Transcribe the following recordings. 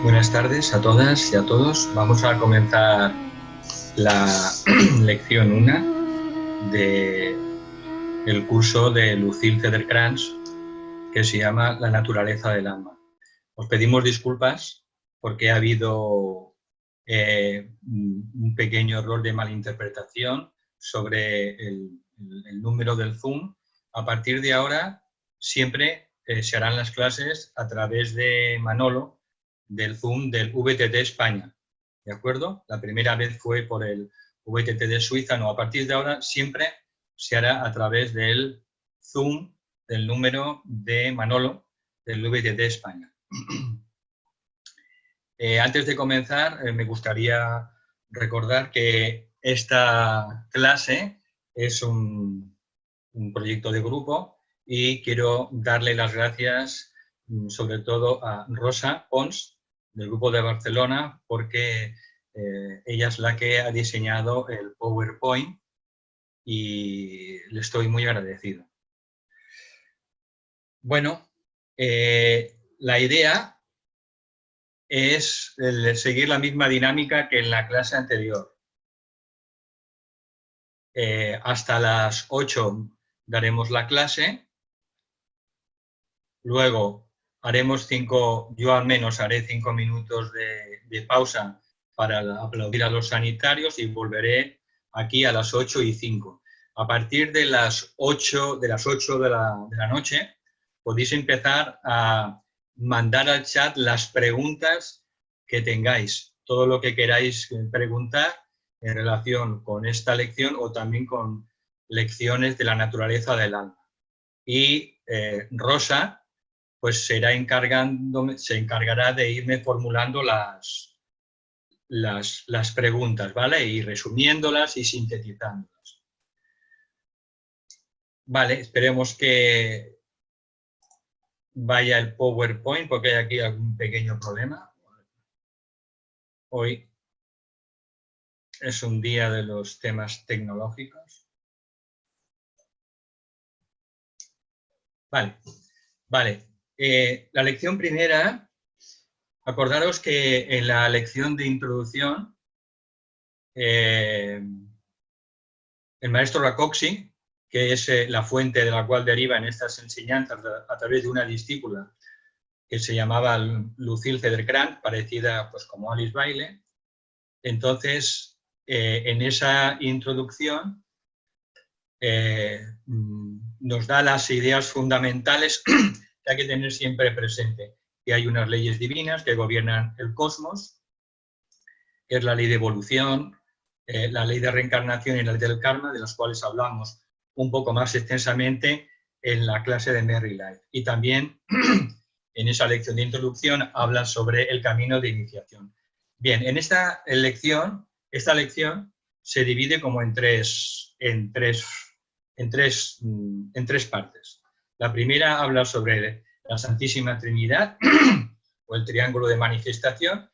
Buenas tardes a todas y a todos. Vamos a comenzar la lección 1 del curso de Lucille Cedercrans, que se llama La naturaleza del alma. Os pedimos disculpas porque ha habido un pequeño error de malinterpretación sobre el número del Zoom. A partir de ahora siempre se harán las clases a través de Manolo, del Zoom del VTT España, ¿de acuerdo? La primera vez fue por el VTT de Suiza, no, a partir de ahora siempre se hará a través del Zoom del número de Manolo del VTT España. Antes de comenzar, me gustaría recordar que esta clase es un proyecto de grupo y quiero darle las gracias sobre todo a Rosa Pons, del grupo de Barcelona, porque ella es la que ha diseñado el PowerPoint y le estoy muy agradecido. Bueno, la idea es seguir la misma dinámica que en la clase anterior. Hasta las 8 daremos la clase, luego haremos yo al menos haré 5 minutos de pausa para aplaudir a los sanitarios y volveré aquí a las 8:05. A partir de las 8 de la noche podéis empezar a mandar al chat las preguntas que tengáis, todo lo que queráis preguntar en relación con esta lección o también con lecciones de la naturaleza del alma. Y Rosa pues se encargará de irme formulando las preguntas, ¿vale? Y resumiéndolas y sintetizándolas. Vale, esperemos que vaya el PowerPoint porque hay aquí algún pequeño problema. Hoy es un día de los temas tecnológicos. Vale. La lección primera, acordaros que en la lección de introducción, el maestro Rakoczy, que es la fuente de la cual derivan estas enseñanzas a través de una discípula que se llamaba Lucille Cedercrans, parecida pues como Alice Bailey. Entonces, en esa introducción nos da las ideas fundamentales que hay que tener siempre presente, que hay unas leyes divinas que gobiernan el cosmos, que es la ley de evolución, la ley de reencarnación y la ley del karma, de las cuales hablamos un poco más extensamente en la clase de Merry Life. Y también en esa lección de introducción hablan sobre el camino de iniciación. Bien, en esta lección se divide como en tres partes. La primera habla sobre la Santísima Trinidad o el triángulo de manifestación,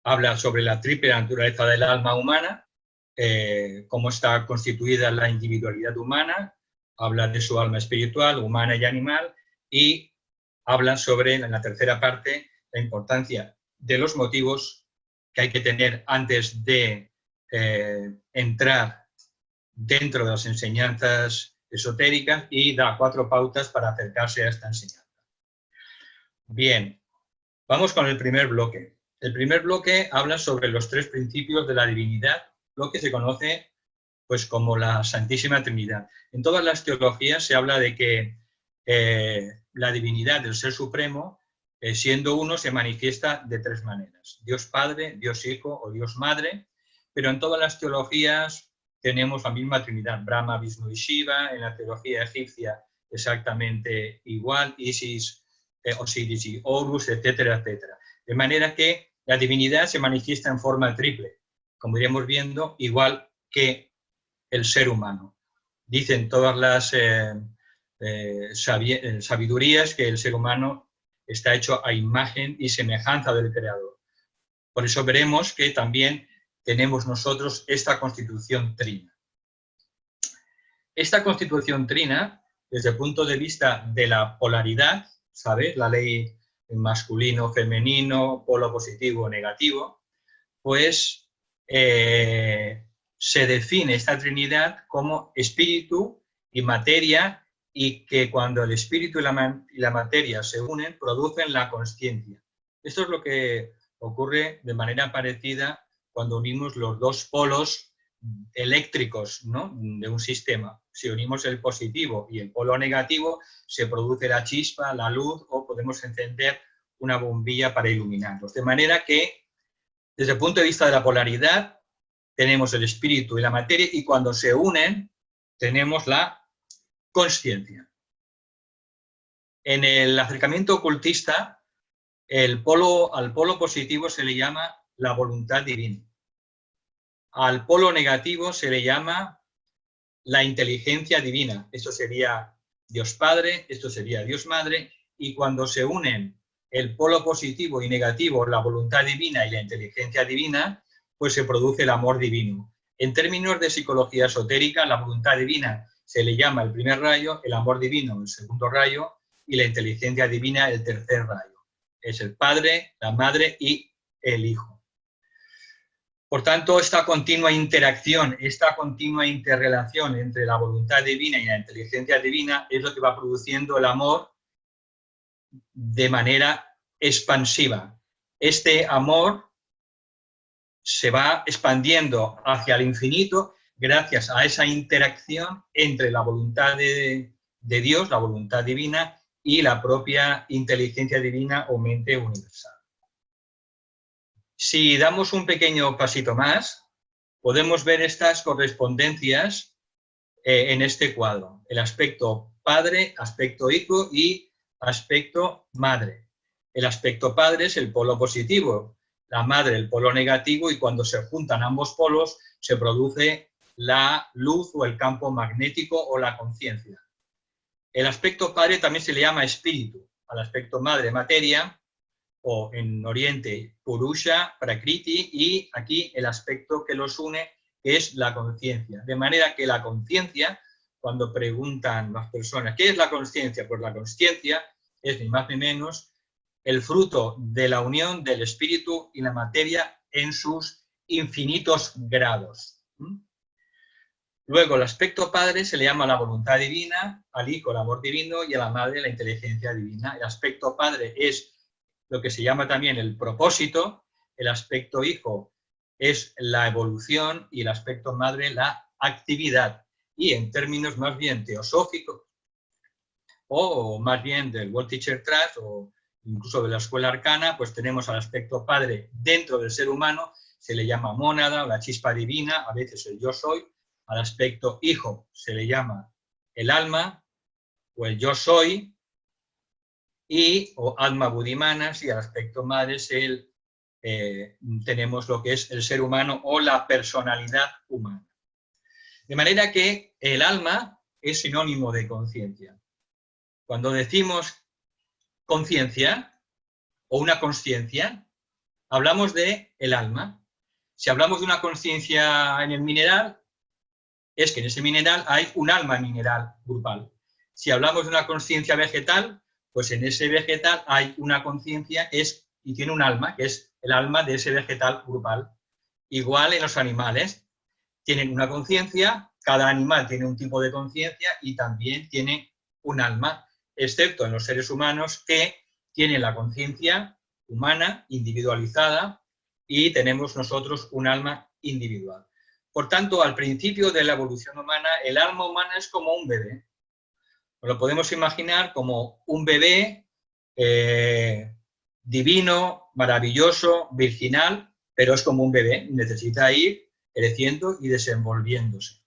habla sobre la triple naturaleza del alma humana, cómo está constituida la individualidad humana, habla de su alma espiritual, humana y animal, y habla sobre, en la tercera parte, la importancia de los motivos que hay que tener antes de entrar dentro de las enseñanzas esotéricas y da 4 pautas para acercarse a esta enseñanza. Bien, vamos con el primer bloque. El primer bloque habla sobre los 3 principios de la divinidad, lo que se conoce pues como la Santísima Trinidad. En todas las teologías se habla de que la divinidad del Ser Supremo, siendo uno, se manifiesta de 3 maneras. Dios Padre, Dios Hijo o Dios Madre, pero en todas las teologías tenemos la misma Trinidad, Brahma, Vishnu y Shiva, en la teología egipcia exactamente igual, Isis, Osiris y Horus, etcétera, etcétera. De manera que la divinidad se manifiesta en forma triple, como iremos viendo, igual que el ser humano. Dicen todas las sabidurías que el ser humano está hecho a imagen y semejanza del Creador. Por eso veremos que también tenemos nosotros esta constitución trina. Esta constitución trina, desde el punto de vista de la polaridad, ¿sabes? La ley masculino, femenino, polo positivo o negativo, pues se define esta Trinidad como espíritu y materia, y que cuando el espíritu y la materia se unen, producen la consciencia. Esto es lo que ocurre de manera parecida cuando unimos los dos polos eléctricos, ¿no?, de un sistema. Si unimos el positivo y el polo negativo, se produce la chispa, la luz, o podemos encender una bombilla para iluminarlos. De manera que, desde el punto de vista de la polaridad, tenemos el espíritu y la materia, y cuando se unen, tenemos la consciencia. En el acercamiento ocultista, al polo positivo se le llama la voluntad divina. Al polo negativo se le llama la inteligencia divina. Esto sería Dios Padre, esto sería Dios Madre, y cuando se unen el polo positivo y negativo, la voluntad divina y la inteligencia divina, pues se produce el amor divino. En términos de psicología esotérica, la voluntad divina se le llama el primer rayo, el amor divino el segundo rayo y la inteligencia divina el tercer rayo. Es el Padre, la Madre y el Hijo. Por tanto, esta continua interacción, esta continua interrelación entre la voluntad divina y la inteligencia divina es lo que va produciendo el amor de manera expansiva. Este amor se va expandiendo hacia el infinito gracias a esa interacción entre la voluntad de Dios, la voluntad divina, y la propia inteligencia divina o mente universal. Si damos un pequeño pasito más, podemos ver estas correspondencias en este cuadro. El aspecto padre, aspecto hijo y aspecto madre. El aspecto padre es el polo positivo, la madre el polo negativo, y cuando se juntan ambos polos se produce la luz o el campo magnético o la conciencia. El aspecto padre también se le llama espíritu, al aspecto madre materia, o en Oriente Purusha, Prakriti, y aquí el aspecto que los une es la conciencia. De manera que la conciencia, cuando preguntan las personas, ¿qué es la conciencia? Pues la conciencia es ni más ni menos el fruto de la unión del espíritu y la materia en sus infinitos grados. Luego, el aspecto padre se le llama la voluntad divina, al hijo el amor divino y a la madre la inteligencia divina. El aspecto padre es lo que se llama también el propósito, el aspecto hijo es la evolución y el aspecto madre la actividad. Y en términos más bien teosóficos, o más bien del World Teacher Trust, o incluso de la escuela arcana, pues tenemos al aspecto padre dentro del ser humano, se le llama mónada o la chispa divina, a veces el yo soy. Al aspecto hijo se le llama el alma o el yo soy, o alma budimanas, y al aspecto madre es tenemos lo que es el ser humano o la personalidad humana. De manera que el alma es sinónimo de conciencia. Cuando decimos conciencia o una consciencia, hablamos de el alma. Si hablamos de una consciencia en el mineral, es que en ese mineral hay un alma mineral grupal. Si hablamos de una consciencia vegetal, pues en ese vegetal hay una conciencia y tiene un alma, que es el alma de ese vegetal grupal. Igual en los animales, tienen una conciencia, cada animal tiene un tipo de conciencia y también tiene un alma, excepto en los seres humanos que tienen la conciencia humana individualizada y tenemos nosotros un alma individual. Por tanto, al principio de la evolución humana, el alma humana es como un bebé. Lo podemos imaginar como un bebé divino, maravilloso, virginal, pero es como un bebé, necesita ir creciendo y desenvolviéndose.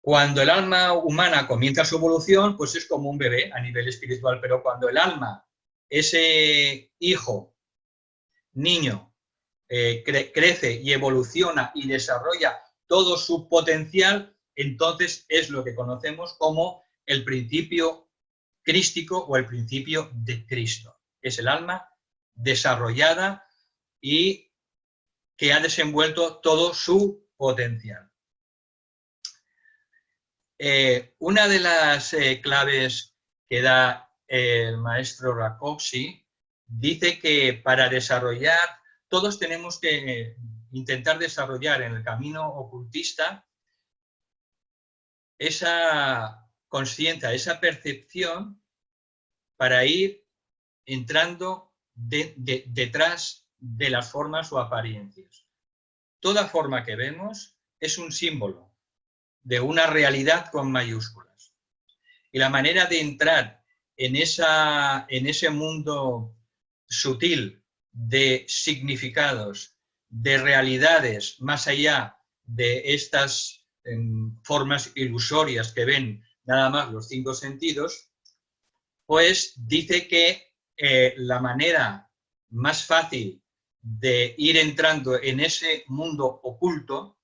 Cuando el alma humana comienza su evolución, pues es como un bebé a nivel espiritual, pero cuando el alma, ese hijo, niño, crece y evoluciona y desarrolla todo su potencial, entonces es lo que conocemos como el principio crístico o el principio de Cristo. Es el alma desarrollada y que ha desenvuelto todo su potencial. Una de las claves que da el maestro Rákóczi, dice que para desarrollar, todos tenemos que intentar desarrollar en el camino ocultista esa conciencia, esa percepción para ir entrando detrás de las formas o apariencias. Toda forma que vemos es un símbolo de una realidad con mayúsculas. Y la manera de entrar en ese mundo sutil de significados, de realidades más allá de estas formas ilusorias que ven nada más los 5 sentidos, pues dice que la manera más fácil de ir entrando en ese mundo oculto,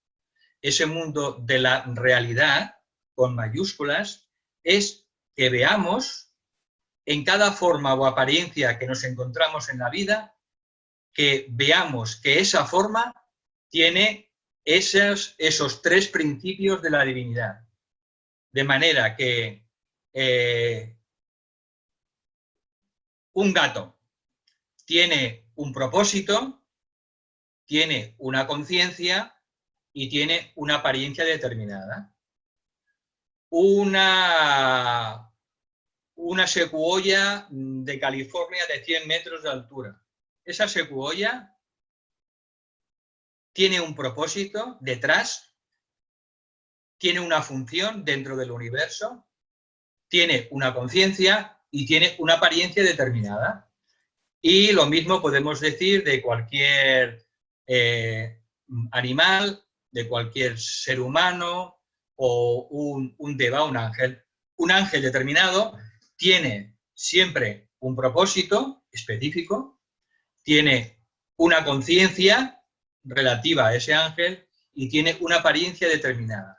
ese mundo de la realidad con mayúsculas, es que veamos en cada forma o apariencia que nos encontramos en la vida, que veamos que esa forma tiene esos 3 principios de la divinidad. De manera que un gato tiene un propósito, tiene una conciencia y tiene una apariencia determinada. Una secuoya de California de 100 metros de altura. Esa secuoya tiene un propósito detrás, tiene una función dentro del universo, tiene una conciencia y tiene una apariencia determinada. Y lo mismo podemos decir de cualquier animal, de cualquier ser humano o un deva, un ángel. Un ángel determinado tiene siempre un propósito específico, tiene una conciencia relativa a ese ángel y tiene una apariencia determinada.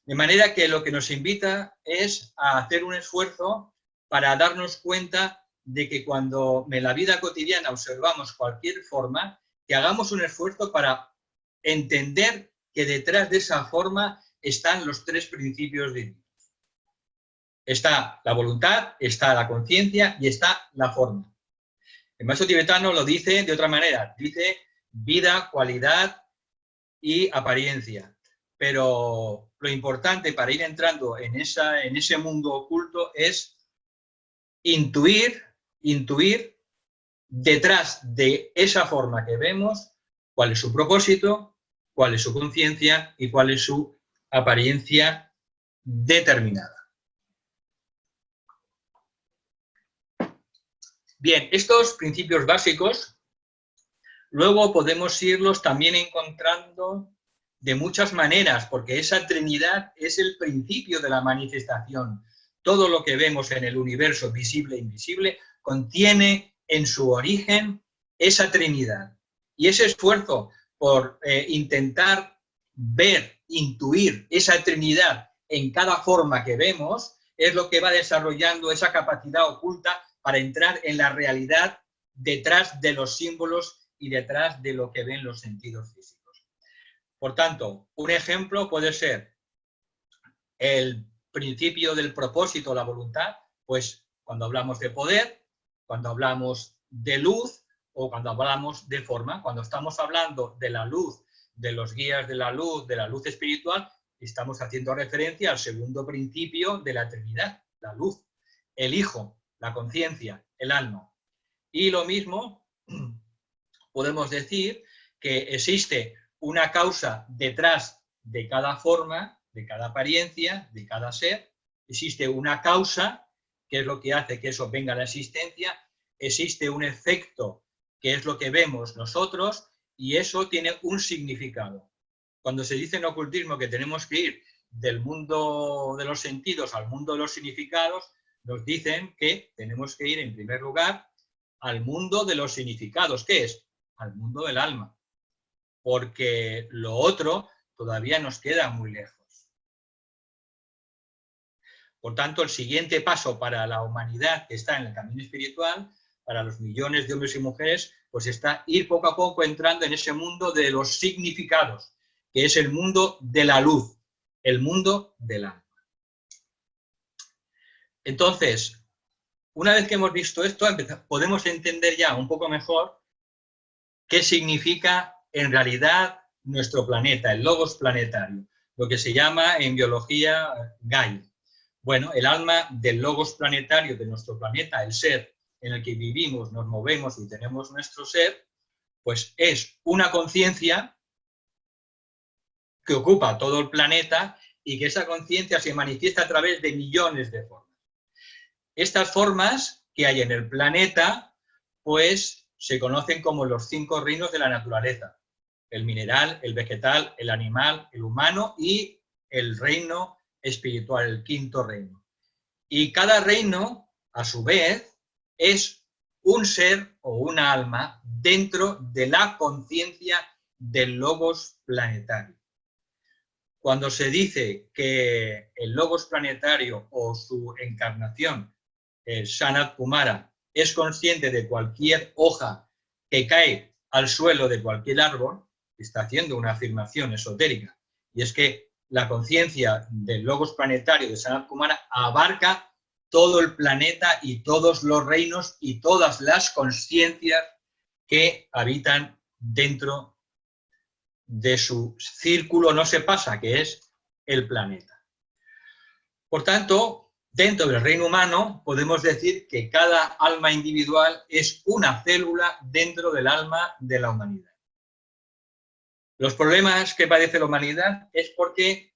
De manera que lo que nos invita es a hacer un esfuerzo para darnos cuenta de que cuando en la vida cotidiana observamos cualquier forma, que hagamos un esfuerzo para entender que detrás de esa forma están los 3 principios divinos. Está la voluntad, está la conciencia y está la forma. El maestro tibetano lo dice de otra manera, dice vida, cualidad y apariencia. Pero lo importante para ir entrando en ese mundo oculto es intuir detrás de esa forma que vemos cuál es su propósito, cuál es su conciencia y cuál es su apariencia determinada. Bien, estos principios básicos luego podemos irlos también encontrando de muchas maneras, porque esa Trinidad es el principio de la manifestación. Todo lo que vemos en el universo visible e invisible contiene en su origen esa Trinidad. Y ese esfuerzo por intentar ver, intuir esa Trinidad en cada forma que vemos es lo que va desarrollando esa capacidad oculta para entrar en la realidad detrás de los símbolos y detrás de lo que ven los sentidos físicos. Por tanto, un ejemplo puede ser el principio del propósito, la voluntad, pues cuando hablamos de poder, cuando hablamos de luz o cuando hablamos de forma, cuando estamos hablando de la luz, de los guías de la luz espiritual, estamos haciendo referencia al segundo principio de la Trinidad, la luz, el Hijo, la conciencia, el alma. Y lo mismo podemos decir que existe una causa detrás de cada forma, de cada apariencia, de cada ser. Existe una causa, que es lo que hace que eso venga a la existencia. Existe un efecto, que es lo que vemos nosotros, y eso tiene un significado. Cuando se dice en ocultismo que tenemos que ir del mundo de los sentidos al mundo de los significados, nos dicen que tenemos que ir en primer lugar al mundo de los significados. ¿Qué es? Al mundo del alma. Porque lo otro todavía nos queda muy lejos. Por tanto, el siguiente paso para la humanidad que está en el camino espiritual, para los millones de hombres y mujeres, pues está ir poco a poco entrando en ese mundo de los significados, que es el mundo de la luz, el mundo del alma. Entonces, una vez que hemos visto esto, podemos entender ya un poco mejor qué significa en realidad nuestro planeta, el logos planetario, lo que se llama en biología Gaia. Bueno, el alma del logos planetario de nuestro planeta, el ser en el que vivimos, nos movemos y tenemos nuestro ser, pues es una conciencia que ocupa todo el planeta y que esa conciencia se manifiesta a través de millones de formas. Estas formas que hay en el planeta, pues se conocen como los 5 reinos de la naturaleza: el mineral, el vegetal, el animal, el humano y el reino espiritual, el 5.º reino. Y cada reino, a su vez, es un ser o una alma dentro de la conciencia del logos planetario. Cuando se dice que el logos planetario o su encarnación, el Sanat Kumara, es consciente de cualquier hoja que cae al suelo de cualquier árbol, está haciendo una afirmación esotérica. Y es que la conciencia del logos planetario de Sanat Kumara abarca todo el planeta y todos los reinos y todas las conciencias que habitan dentro de su círculo no se pasa, que es el planeta. Por tanto, dentro del reino humano podemos decir que cada alma individual es una célula dentro del alma de la humanidad. Los problemas que padece la humanidad es porque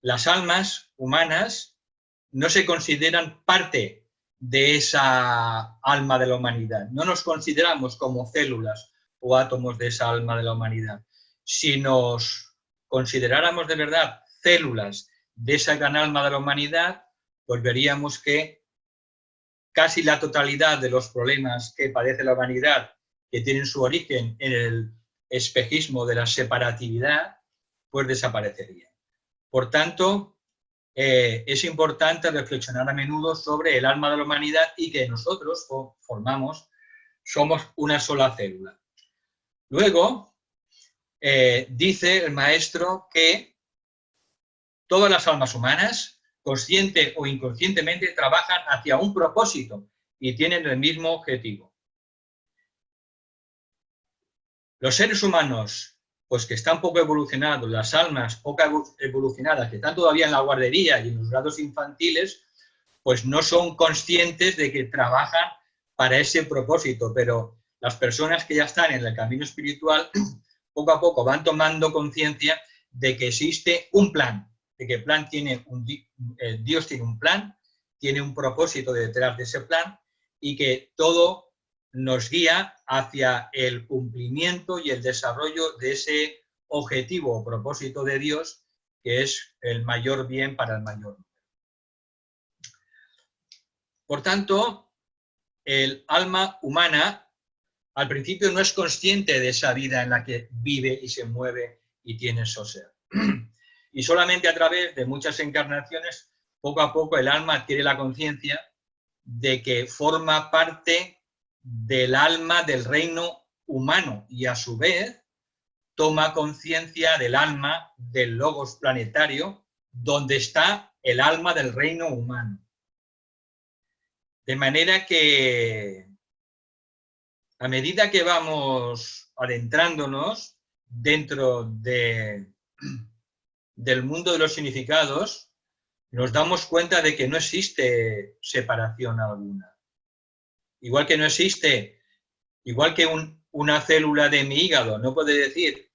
las almas humanas no se consideran parte de esa alma de la humanidad. No nos consideramos como células o átomos de esa alma de la humanidad. Si nos consideráramos de verdad células de esa gran alma de la humanidad, pues veríamos que casi la totalidad de los problemas que padece la humanidad, que tienen su origen en el espejismo de la separatividad, pues desaparecerían. Por tanto, es importante reflexionar a menudo sobre el alma de la humanidad y que nosotros somos una sola célula. Luego, dice el maestro que todas las almas humanas, consciente o inconscientemente, trabajan hacia un propósito y tienen el mismo objetivo. Los seres humanos, pues que están poco evolucionados, las almas poco evolucionadas, que están todavía en la guardería y en los grados infantiles, pues no son conscientes de que trabajan para ese propósito, pero las personas que ya están en el camino espiritual, poco a poco van tomando conciencia de que existe un plan, de que Dios tiene un plan, tiene un propósito detrás de ese plan y que todo nos guía hacia el cumplimiento y el desarrollo de ese objetivo o propósito de Dios, que es el mayor bien para el mayor número. Por tanto, el alma humana al principio no es consciente de esa vida en la que vive y se mueve y tiene su ser. Y solamente a través de muchas encarnaciones, poco a poco el alma adquiere la conciencia de que forma parte del alma del reino humano y a su vez toma conciencia del alma del logos planetario, donde está el alma del reino humano. De manera que a medida que vamos adentrándonos dentro del mundo de los significados, nos damos cuenta de que no existe separación alguna. Igual que no existe, igual que una célula de mi hígado no puede decir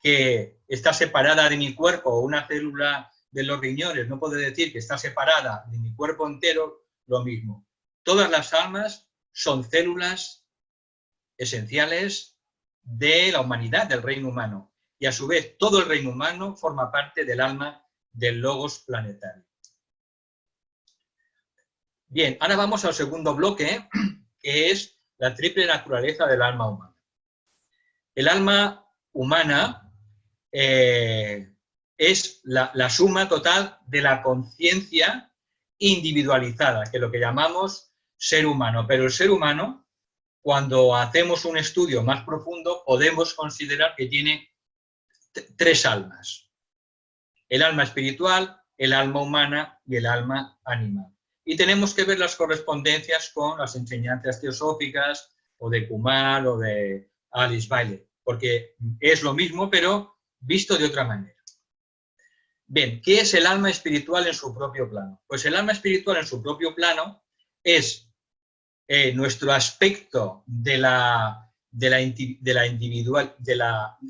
que está separada de mi cuerpo, o una célula de los riñones no puede decir que está separada de mi cuerpo entero, lo mismo. Todas las almas son células esenciales de la humanidad, del reino humano. Y a su vez todo el reino humano forma parte del alma del logos planetario. Bien, ahora vamos al segundo bloque, que es la triple naturaleza del alma humana. El alma humana es la suma total de la conciencia individualizada, que es lo que llamamos ser humano. Pero el ser humano, cuando hacemos un estudio más profundo, podemos considerar que tiene 3 almas. El alma espiritual, el alma humana y el alma animal. Y tenemos que ver las correspondencias con las enseñanzas teosóficas o de Kumar o de Alice Bailey, porque es lo mismo, pero visto de otra manera. Bien, ¿qué es el alma espiritual en su propio plano? Pues el alma espiritual en su propio plano es nuestro aspecto de la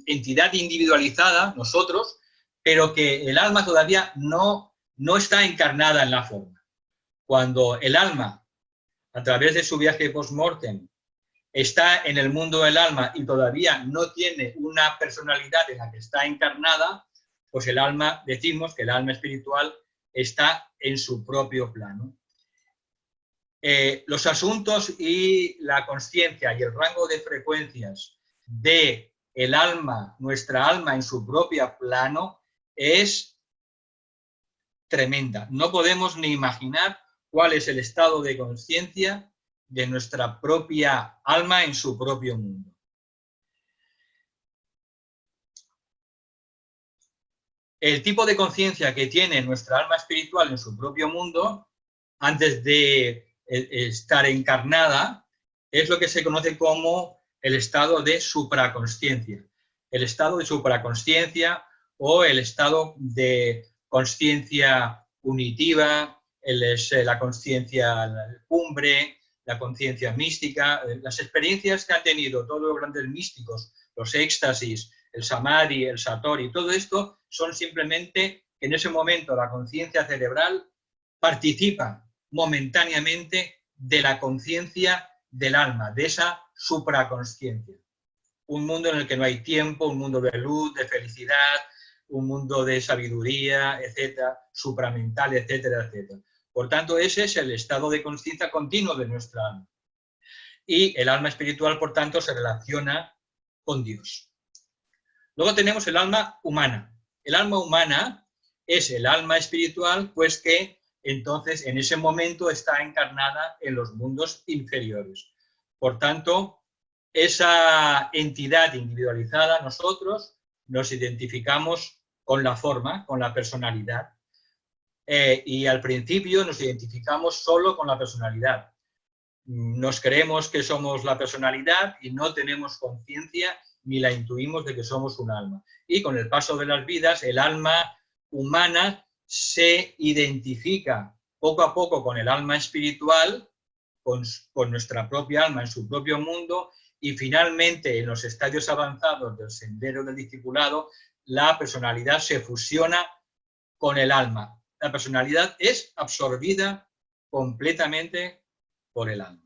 entidad individualizada, nosotros, pero que el alma todavía no está encarnada en la forma. Cuando el alma, a través de su viaje post-mortem, está en el mundo del alma y todavía no tiene una personalidad en la que está encarnada, pues el alma, decimos que el alma espiritual está en su propio plano. Los asuntos y la consciencia y el rango de frecuencias de el alma, nuestra alma en su propio plano, es tremenda. No podemos ni imaginar cuál es el estado de conciencia de nuestra propia alma en su propio mundo. El tipo de conciencia que tiene nuestra alma espiritual en su propio mundo, antes de estar encarnada, es lo que se conoce como el estado de supraconsciencia. El estado de supraconsciencia o el estado de consciencia unitiva, la consciencia cumbre, la conciencia mística, las experiencias que han tenido todos los grandes místicos, los éxtasis, el samadhi, el satori, todo esto son simplemente que en ese momento la conciencia cerebral participa momentáneamente de la conciencia del alma, de esa supraconsciencia. Un mundo en el que no hay tiempo, un mundo de luz, de felicidad, un mundo de sabiduría, etcétera, supramental, etcétera, etcétera. Por tanto, ese es el estado de conciencia continuo de nuestra alma. Y el alma espiritual, por tanto, se relaciona con Dios. Luego tenemos el alma humana. El alma humana es el alma espiritual, pues que entonces en ese momento está encarnada en los mundos inferiores. Por tanto, esa entidad individualizada, nosotros nos identificamos con la forma, con la personalidad. Y al principio nos identificamos solo con la personalidad. Nos creemos que somos la personalidad y no tenemos conciencia ni la intuimos de que somos un alma. Y con el paso de las vidas, el alma humana se identifica poco a poco con el alma espiritual, con nuestra propia alma en su propio mundo, y finalmente en los estadios avanzados del sendero del discipulado, la personalidad se fusiona con el alma. La personalidad es absorbida completamente por el alma.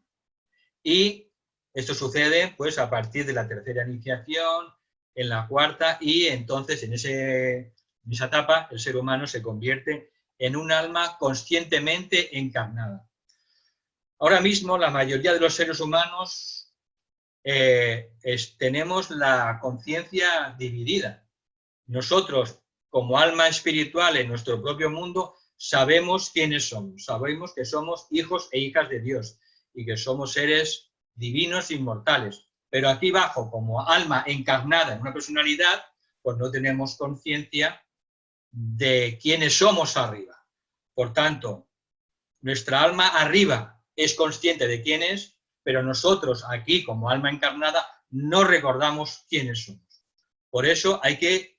Y esto sucede pues a partir de la tercera iniciación, en la cuarta, y entonces en esa etapa el ser humano se convierte en un alma conscientemente encarnada. Ahora mismo la mayoría de los seres humanos tenemos la conciencia dividida. Nosotros, como alma espiritual en nuestro propio mundo, sabemos quiénes somos. Sabemos que somos hijos e hijas de Dios y que somos seres divinos e inmortales. Pero aquí abajo, como alma encarnada en una personalidad, pues no tenemos conciencia de quiénes somos arriba. Por tanto, nuestra alma arriba es consciente de quién es, pero nosotros aquí, como alma encarnada, no recordamos quiénes somos. Por eso hay que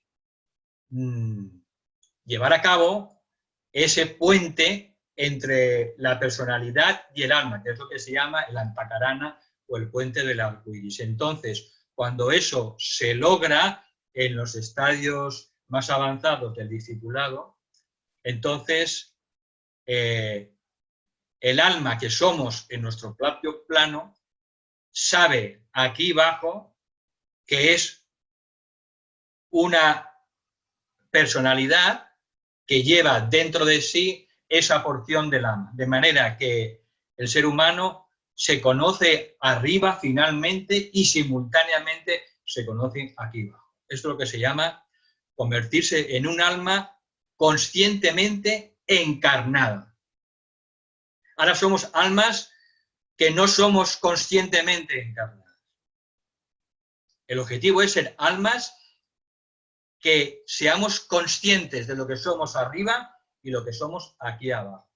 llevar a cabo ese puente entre la personalidad y el alma, que es lo que se llama el antakarana o el puente del arco iris. Entonces, cuando eso se logra en los estadios más avanzados del discipulado, entonces el alma que somos en nuestro propio plano sabe aquí abajo que es una personalidad que lleva dentro de sí esa porción del alma, de manera que el ser humano se conoce arriba finalmente y simultáneamente se conoce aquí abajo. Esto es lo que se llama convertirse en un alma conscientemente encarnada. Ahora somos almas que no somos conscientemente encarnadas. El objetivo es ser almas que seamos conscientes de lo que somos arriba y lo que somos aquí abajo.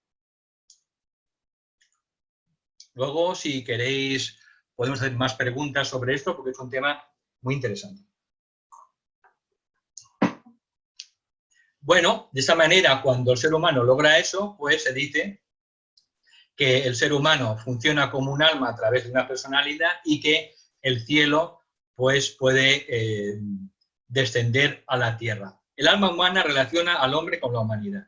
Luego, si queréis, podemos hacer más preguntas sobre esto porque es un tema muy interesante. Bueno, de esta manera, cuando el ser humano logra eso, pues se dice que el ser humano funciona como un alma a través de una personalidad y que el cielo pues puede descender a la tierra. El alma humana relaciona al hombre con la humanidad.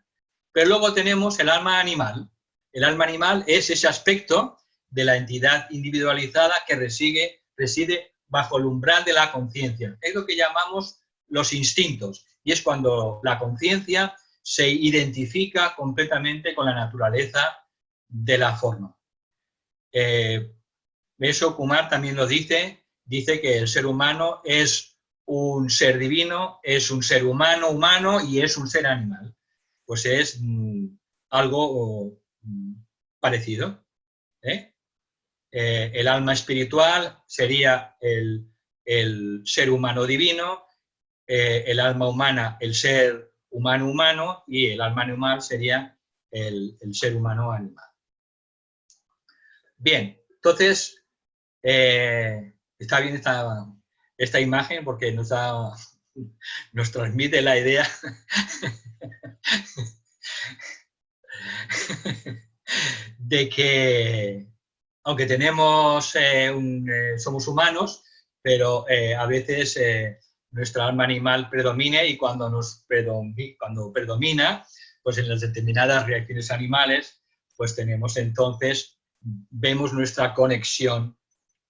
Pero luego tenemos el alma animal. El alma animal es ese aspecto de la entidad individualizada que reside bajo el umbral de la conciencia. Es lo que llamamos los instintos. Y es cuando la conciencia se identifica completamente con la naturaleza de la forma. Eso Kumar también lo dice que el ser humano es un ser divino, es un ser humano y es un ser animal. Pues es algo parecido. El alma espiritual sería el ser humano divino, el alma humana el ser humano y el alma animal sería el ser humano animal. Bien, entonces, está bien esta imagen porque nos transmite la idea de que, aunque somos humanos, pero a veces nuestra alma animal predomina y cuando predomina, pues en las determinadas reacciones animales, pues vemos nuestra conexión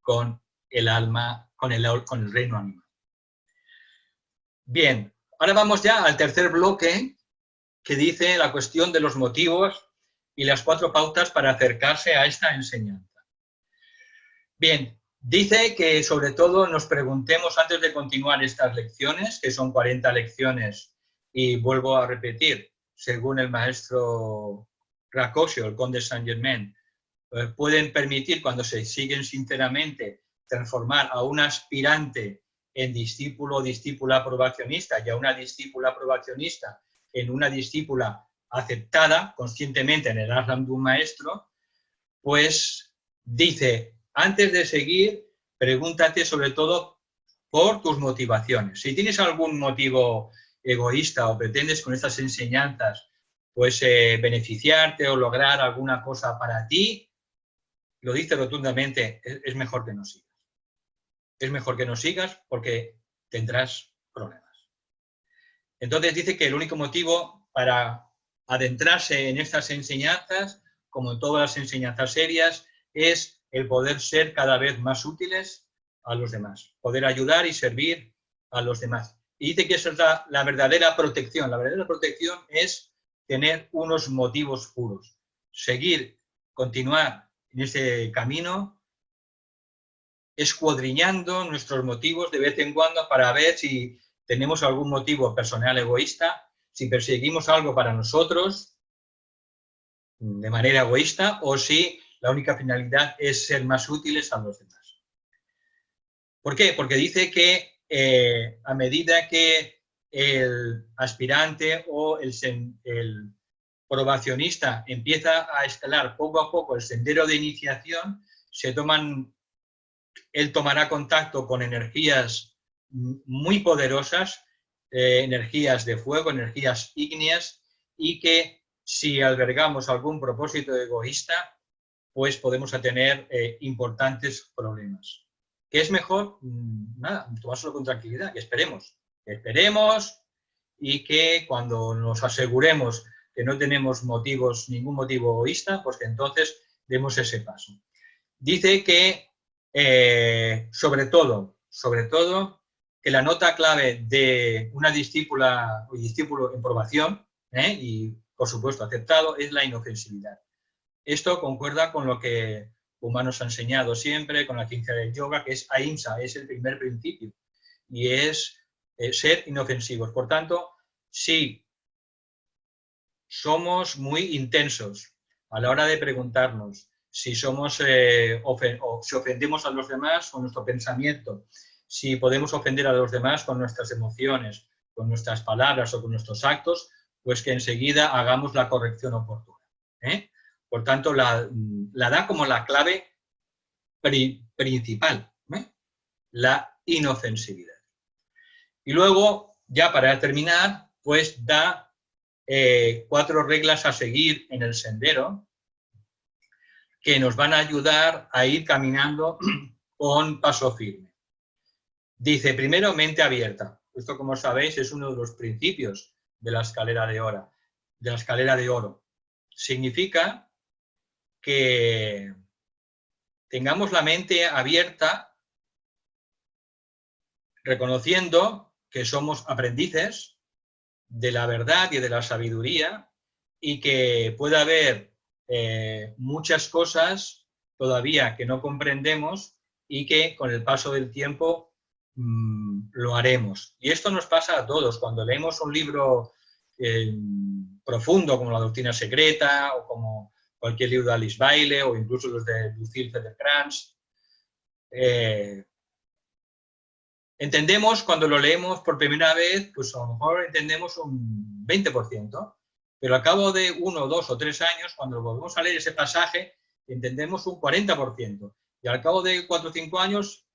con el alma, con el reino animal. Bien, ahora vamos ya al tercer bloque que dice la cuestión de los motivos y las 4 pautas para acercarse a esta enseñanza. Bien, dice que sobre todo nos preguntemos antes de continuar estas lecciones, que son 40 lecciones, y vuelvo a repetir, según el maestro Rákosio, el conde Saint-Germain, pueden permitir, cuando se siguen sinceramente, transformar a un aspirante en discípulo o discípula aprobacionista y a una discípula aprobacionista en una discípula aceptada conscientemente en el ashram de un maestro, pues dice, antes de seguir, pregúntate sobre todo por tus motivaciones. Si tienes algún motivo egoísta o pretendes con estas enseñanzas pues beneficiarte o lograr alguna cosa para ti, lo dice rotundamente, es mejor que no sigas. Es mejor que no sigas porque tendrás problemas. Entonces dice que el único motivo para adentrarse en estas enseñanzas, como en todas las enseñanzas serias, es el poder ser cada vez más útiles a los demás, poder ayudar y servir a los demás. Y dice que esa es la verdadera protección. La verdadera protección es tener unos motivos puros, continuar en ese camino, escuadriñando nuestros motivos de vez en cuando para ver si tenemos algún motivo personal egoísta, si perseguimos algo para nosotros de manera egoísta o si la única finalidad es ser más útiles a los demás. ¿Por qué? Porque dice que a medida que el aspirante o el probacionista empieza a escalar poco a poco el sendero de iniciación, él tomará contacto con energías muy poderosas, energías de fuego, energías ígneas, y que si albergamos algún propósito egoísta, pues podemos tener importantes problemas. ¿Qué es mejor? Nada, tomárselo con tranquilidad, que esperemos y que cuando nos aseguremos que no tenemos ningún motivo egoísta, pues que entonces demos ese paso. Dice que sobre todo, que la nota clave de una discípula o discípulo en probación, y por supuesto aceptado, es la inofensividad. Esto concuerda con lo que Kumar nos ha enseñado siempre, con la ciencia del yoga, que es ahimsa, es el primer principio, y es ser inofensivos. Por tanto, si somos muy intensos a la hora de preguntarnos, si si ofendemos a los demás con nuestro pensamiento, si podemos ofender a los demás con nuestras emociones, con nuestras palabras o con nuestros actos, pues que enseguida hagamos la corrección oportuna. Por tanto, la da como la clave principal, la inofensividad. Y luego, ya para terminar, pues da 4 reglas a seguir en el sendero que nos van a ayudar a ir caminando con paso firme. Dice, primero, mente abierta. Esto, como sabéis, es uno de los principios de la escalera de oro. Significa que tengamos la mente abierta, reconociendo que somos aprendices de la verdad y de la sabiduría y que puede haber muchas cosas todavía que no comprendemos y que con el paso del tiempo lo haremos. Y esto nos pasa a todos. Cuando leemos un libro profundo como La Doctrina Secreta o como cualquier libro de Alice Bailey o incluso los de Lucille Feder-Krantz, entendemos cuando lo leemos por primera vez, pues a lo mejor entendemos un 20%, pero al cabo de 1, 2 o 3 años, cuando lo volvemos a leer ese pasaje, entendemos un 40%. Y al cabo de 4 o 5 años,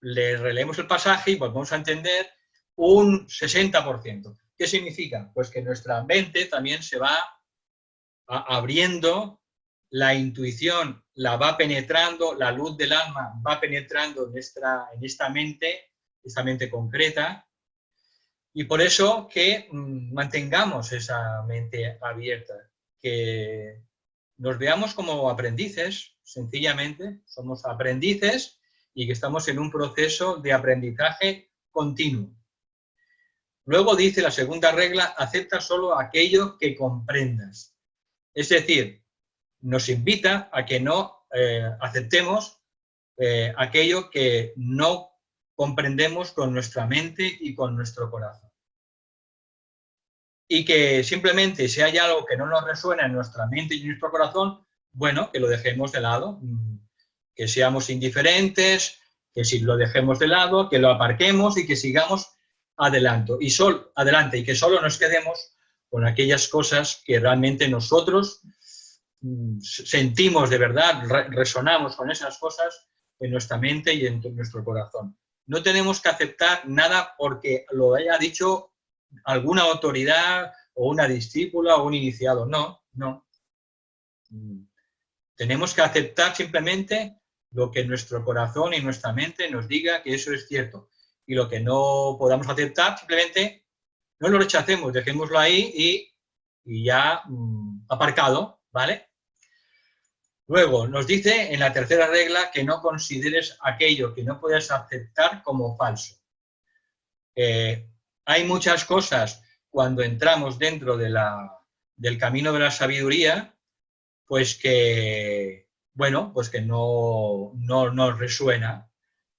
le releemos el pasaje y volvemos a entender un 60%. ¿Qué significa? Pues que nuestra mente también se va abriendo, la intuición la va penetrando, la luz del alma va penetrando en esta mente concreta, y por eso que mantengamos esa mente abierta, que nos veamos como aprendices, sencillamente, somos aprendices y que estamos en un proceso de aprendizaje continuo. Luego dice la segunda regla, acepta solo aquello que comprendas. Es decir, nos invita a que no aceptemos aquello que no comprendemos con nuestra mente y con nuestro corazón. Y que simplemente si hay algo que no nos resuena en nuestra mente y en nuestro corazón, bueno, que lo dejemos de lado, que seamos indiferentes, que si lo dejemos de lado, que lo aparquemos y que sigamos adelante y que solo nos quedemos con aquellas cosas que realmente nosotros sentimos de verdad, resonamos con esas cosas en nuestra mente y en nuestro corazón. No tenemos que aceptar nada porque lo haya dicho alguna autoridad o una discípula o un iniciado. No. Tenemos que aceptar simplemente lo que nuestro corazón y nuestra mente nos diga que eso es cierto. Y lo que no podamos aceptar, simplemente no lo rechacemos, dejémoslo ahí y ya aparcado, ¿vale? Luego, nos dice en la tercera regla que no consideres aquello que no puedes aceptar como falso. Hay muchas cosas cuando entramos dentro del camino de la sabiduría, pues que, bueno, pues que no nos resuena,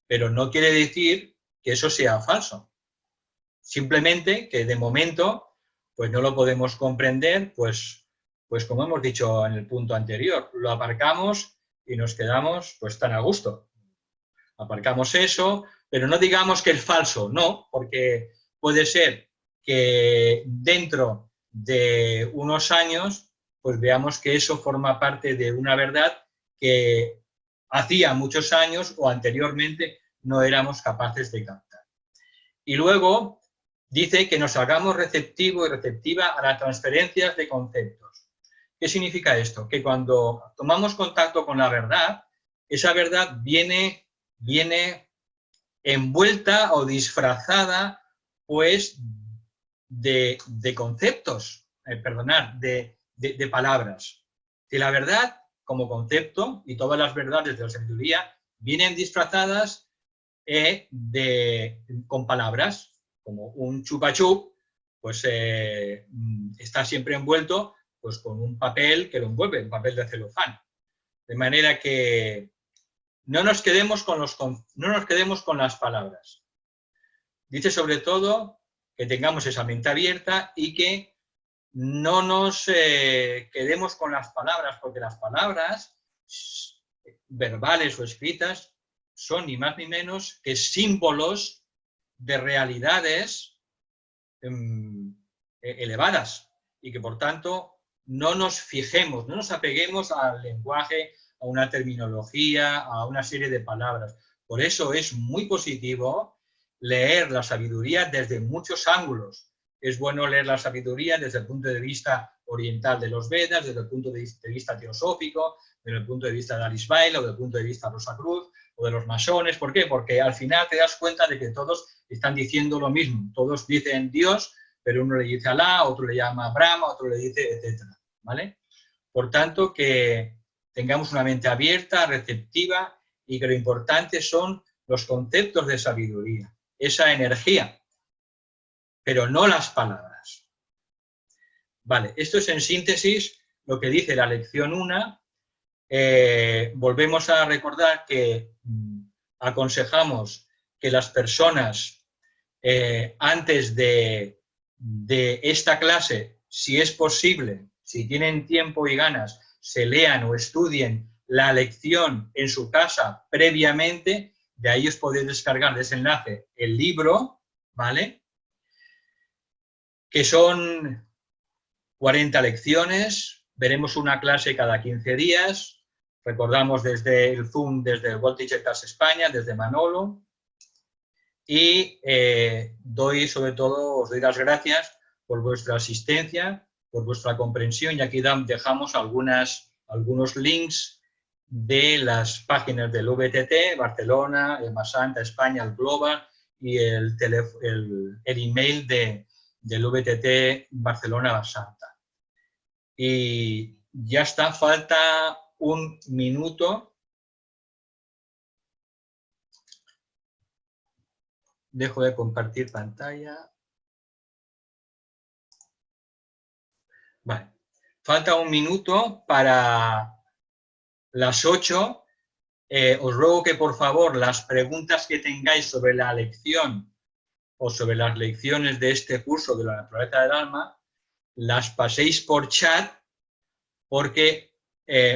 pero no quiere decir que eso sea falso. Simplemente que de momento, pues no lo podemos comprender, pues como hemos dicho en el punto anterior, lo aparcamos y nos quedamos pues tan a gusto. Aparcamos eso, pero no digamos que es falso, no, porque puede ser que dentro de unos años pues veamos que eso forma parte de una verdad que hacía muchos años o anteriormente no éramos capaces de captar. Y luego dice que nos hagamos receptivo y receptiva a las transferencias de conceptos. ¿Qué significa esto? Que cuando tomamos contacto con la verdad, esa verdad viene envuelta o disfrazada pues de conceptos, de palabras. Que la verdad como concepto y todas las verdades de la sabiduría vienen disfrazadas con palabras, como un chupa chup, pues está siempre envuelto pues con un papel que lo envuelve, un papel de celofán. De manera que no nos quedemos con las palabras. Dice sobre todo que tengamos esa mente abierta y que no nos quedemos con las palabras, porque las palabras verbales o escritas son ni más ni menos que símbolos de realidades elevadas y que por tanto no nos fijemos, no nos apeguemos al lenguaje, a una terminología, a una serie de palabras. Por eso es muy positivo leer la sabiduría desde muchos ángulos. Es bueno leer la sabiduría desde el punto de vista oriental de los Vedas, desde el punto de vista teosófico, desde el punto de vista de Alice Bailey, o desde el punto de vista de Rosa Cruz, o de los masones. ¿Por qué? Porque al final te das cuenta de que todos están diciendo lo mismo. Todos dicen Dios, pero uno le dice Alá, otro le llama Brahma, otro le dice etcétera, ¿vale? Por tanto, que tengamos una mente abierta, receptiva, y que lo importante son los conceptos de sabiduría, esa energía, pero no las palabras. Vale, esto es en síntesis lo que dice la lección 1. Volvemos a recordar que aconsejamos que las personas antes de esta clase, si es posible, si tienen tiempo y ganas, se lean o estudien la lección en su casa previamente. De ahí os podéis descargar de ese enlace el libro, ¿vale? Que son 40 lecciones, veremos una clase cada 15 días, recordamos desde el Zoom, desde el World Teacher Class España, desde Manolo, y sobre todo os doy las gracias por vuestra asistencia, por vuestra comprensión, y aquí dejamos algunos links de las páginas del VTT, Barcelona, el Masanta, España, el Global, y el email del VTT Barcelona Masanta. Y ya está, falta un minuto. Dejo de compartir pantalla. Vale. Falta un minuto para las 8. Os ruego que, por favor, las preguntas que tengáis sobre la lección o sobre las lecciones de este curso de la naturaleza del alma, las paséis por chat, porque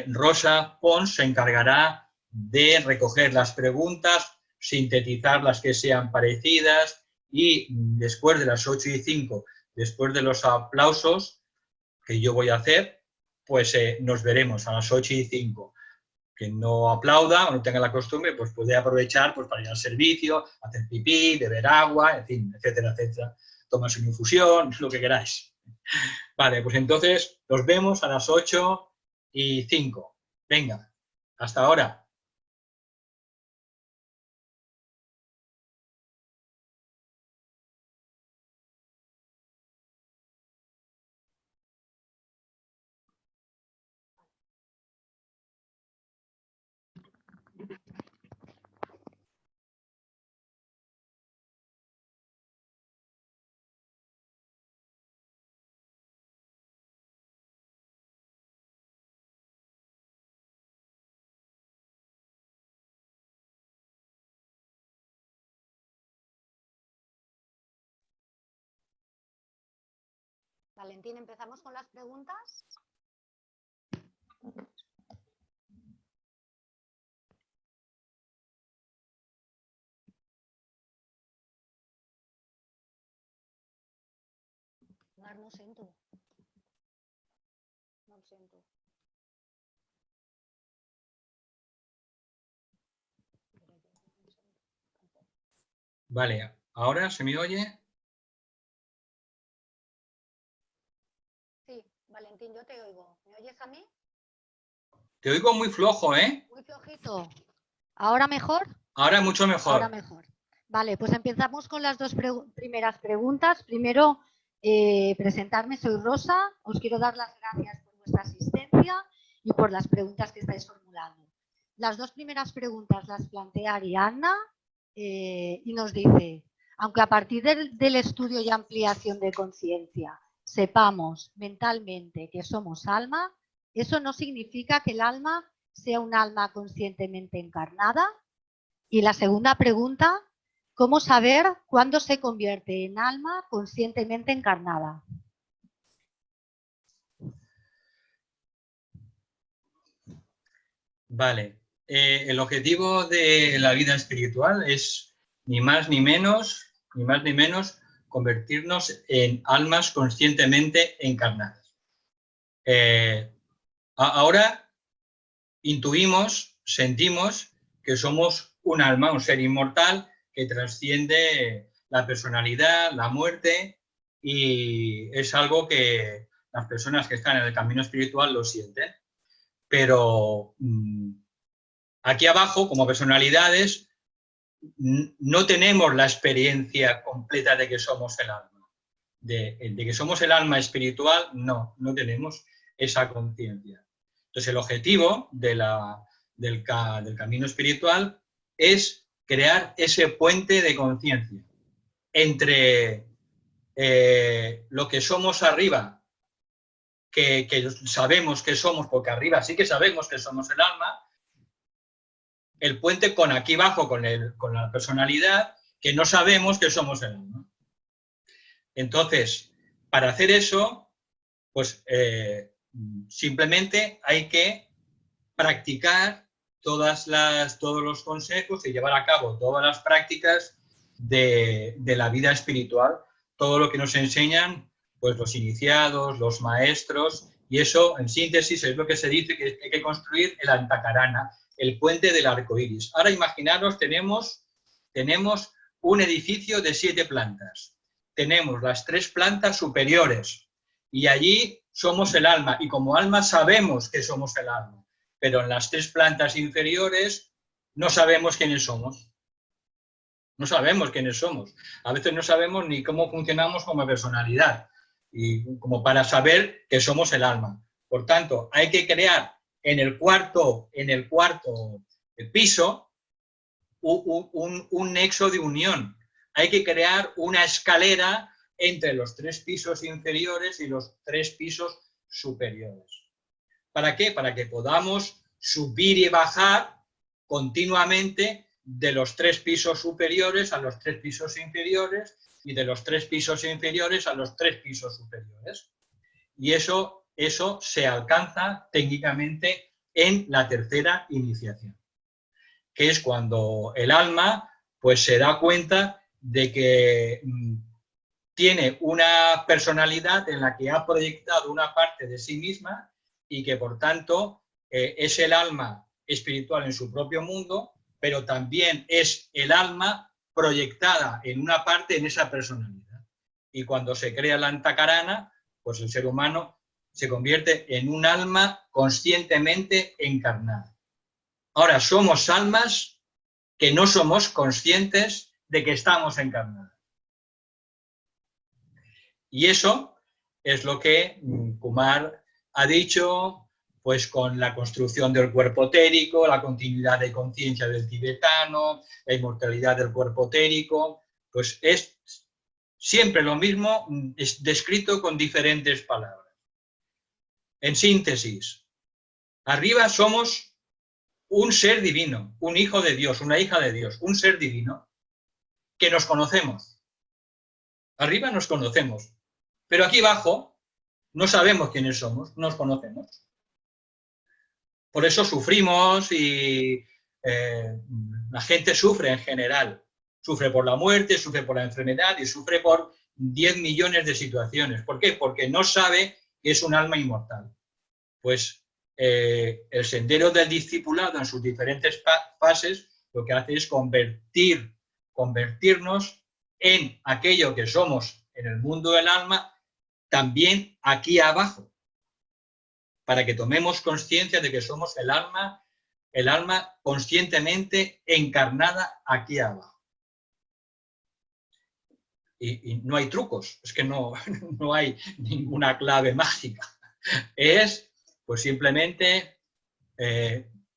Rosa Pons se encargará de recoger las preguntas, sintetizar las que sean parecidas, y después de las 8:05, después de los aplausos que yo voy a hacer, pues nos veremos a las 8:05. Que no aplauda o no tenga la costumbre, pues puede aprovechar pues, para ir al servicio, hacer pipí, beber agua, en fin, etcétera, etcétera. Tomarse una infusión, lo que queráis. Vale, pues entonces nos vemos a las 8:05. Venga, hasta ahora. Valentín, ¿empezamos con las preguntas? Mar, no sento. No sento. Vale, ¿ahora se me oye? Sí, Valentín, yo te oigo. ¿Me oyes a mí? Te oigo muy flojo, ¿eh? Muy flojito. ¿Ahora mejor? Ahora mucho mejor. Ahora mejor. Vale, pues empezamos con las dos primeras preguntas. Primero, presentarme, soy Rosa. Os quiero dar las gracias por vuestra asistencia y por las preguntas que estáis formulando. Las dos primeras preguntas las plantea Ariadna y nos dice, aunque a partir del estudio y ampliación de conciencia sepamos mentalmente que somos alma, eso no significa que el alma sea un alma conscientemente encarnada. Y la segunda pregunta, ¿cómo saber cuándo se convierte en alma conscientemente encarnada? Vale. El objetivo de la vida espiritual es ni más ni menos, convertirnos en almas conscientemente encarnadas. Ahora intuimos, sentimos que somos un alma, un ser inmortal que trasciende la personalidad, la muerte, y es algo que las personas que están en el camino espiritual lo sienten. Pero aquí abajo, como personalidades, no tenemos la experiencia completa de que somos el alma. De que somos el alma espiritual, no tenemos esa conciencia. Entonces, el objetivo del camino espiritual es crear ese puente de conciencia entre lo que somos arriba, que sabemos que somos, porque arriba sí que sabemos que somos el alma, el puente con aquí abajo, con la personalidad, que no sabemos que somos el alma. Entonces, para hacer eso, pues simplemente hay que practicar todos los consejos y llevar a cabo todas las prácticas de la vida espiritual, todo lo que nos enseñan pues los iniciados, los maestros, y eso en síntesis es lo que se dice que hay que construir el Antakarana, el puente del arco iris. Ahora imaginaros, tenemos un edificio de 7 plantas, tenemos las 3 plantas superiores y allí somos el alma, y como alma sabemos que somos el alma, pero en las 3 plantas inferiores no sabemos quiénes somos. No sabemos quiénes somos. A veces no sabemos ni cómo funcionamos como personalidad, y como para saber que somos el alma. Por tanto, hay que crear en el cuarto piso un nexo de unión. Hay que crear una escalera entre los 3 pisos inferiores y los 3 pisos superiores. ¿Para qué? Para que podamos subir y bajar continuamente de los 3 pisos superiores a los 3 pisos inferiores y de los 3 pisos inferiores a los 3 pisos superiores. Y eso se alcanza técnicamente en la tercera iniciación, que es cuando el alma pues se da cuenta de que tiene una personalidad en la que ha proyectado una parte de sí misma y que por tanto es el alma espiritual en su propio mundo, pero también es el alma proyectada en una parte en esa personalidad. Y cuando se crea la Antakarana, pues el ser humano se convierte en un alma conscientemente encarnada. Ahora, somos almas que no somos conscientes de que estamos encarnadas. Y eso es lo que Kumar ha dicho, pues con la construcción del cuerpo etérico, la continuidad de conciencia del tibetano, la inmortalidad del cuerpo etérico, pues es siempre lo mismo, es descrito con diferentes palabras. En síntesis, arriba somos un ser divino, un hijo de Dios, una hija de Dios, un ser divino que nos conocemos. Arriba nos conocemos, pero aquí abajo no sabemos quiénes somos, no nos conocemos. Por eso sufrimos y la gente sufre en general. Sufre por la muerte, sufre por la enfermedad y sufre por 10 millones de situaciones. ¿Por qué? Porque no sabe que es un alma inmortal. Pues el sendero del discipulado en sus diferentes fases lo que hace es convertirnos en aquello que somos en el mundo del alma, también aquí abajo, para que tomemos conciencia de que somos el alma conscientemente encarnada aquí abajo. Y no hay trucos, es que no hay ninguna clave mágica. Es pues simplemente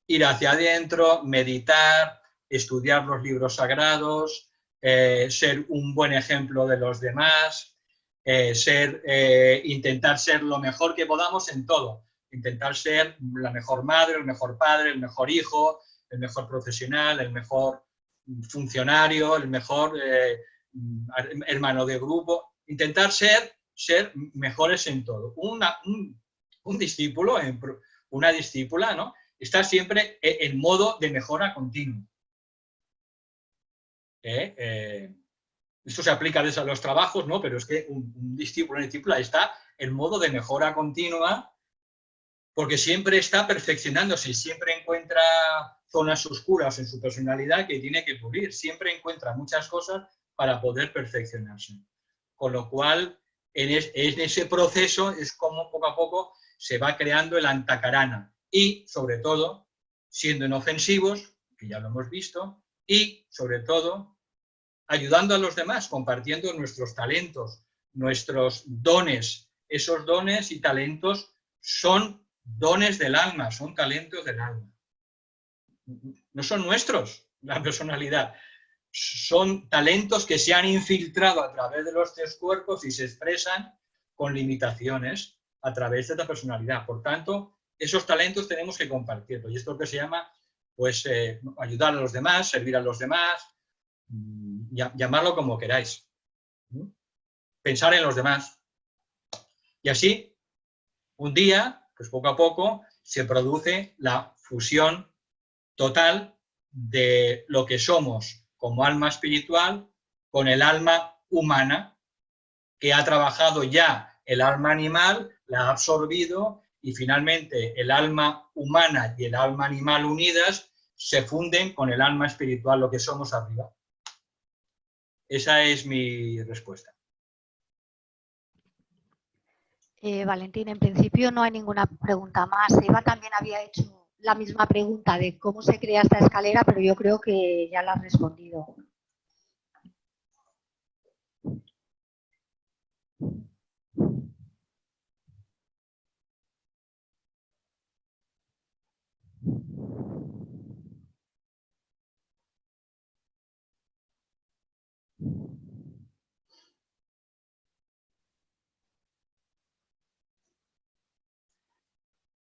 ir hacia adentro, meditar, estudiar los libros sagrados, ser un buen ejemplo de los demás, intentar ser lo mejor que podamos en todo. Intentar ser la mejor madre, el mejor padre, el mejor hijo, el mejor profesional, el mejor funcionario, el mejor hermano de grupo. Intentar ser mejores en todo. Un discípulo, una discípula, ¿no? Está siempre en modo de mejora continua. Esto se aplica a los trabajos, ¿no? Pero es que un discípulo, una discípula está en modo de mejora continua porque siempre está perfeccionándose y siempre encuentra zonas oscuras en su personalidad que tiene que pulir, siempre encuentra muchas cosas para poder perfeccionarse. Con lo cual, en ese proceso es como poco a poco se va creando el antakarana y, sobre todo, siendo inofensivos, que ya lo hemos visto, y, sobre todo, ayudando a los demás, compartiendo nuestros talentos, nuestros dones. Esos dones y talentos son dones del alma, son talentos del alma. No son nuestros, la personalidad. Son talentos que se han infiltrado a través de los 3 cuerpos y se expresan con limitaciones a través de la personalidad. Por tanto, esos talentos tenemos que compartirlos. Y esto es lo que se llama, pues, ayudar a los demás, servir a los demás, llamarlo como queráis. Pensar en los demás. Y así, un día, pues poco a poco, se produce la fusión total de lo que somos como alma espiritual con el alma humana, que ha trabajado ya el alma animal, la ha absorbido y finalmente el alma humana y el alma animal unidas se funden con el alma espiritual, lo que somos arriba. Esa es mi respuesta. Valentín, en principio no hay ninguna pregunta más. Eva también había hecho la misma pregunta de cómo se crea esta escalera, pero yo creo que ya la has respondido.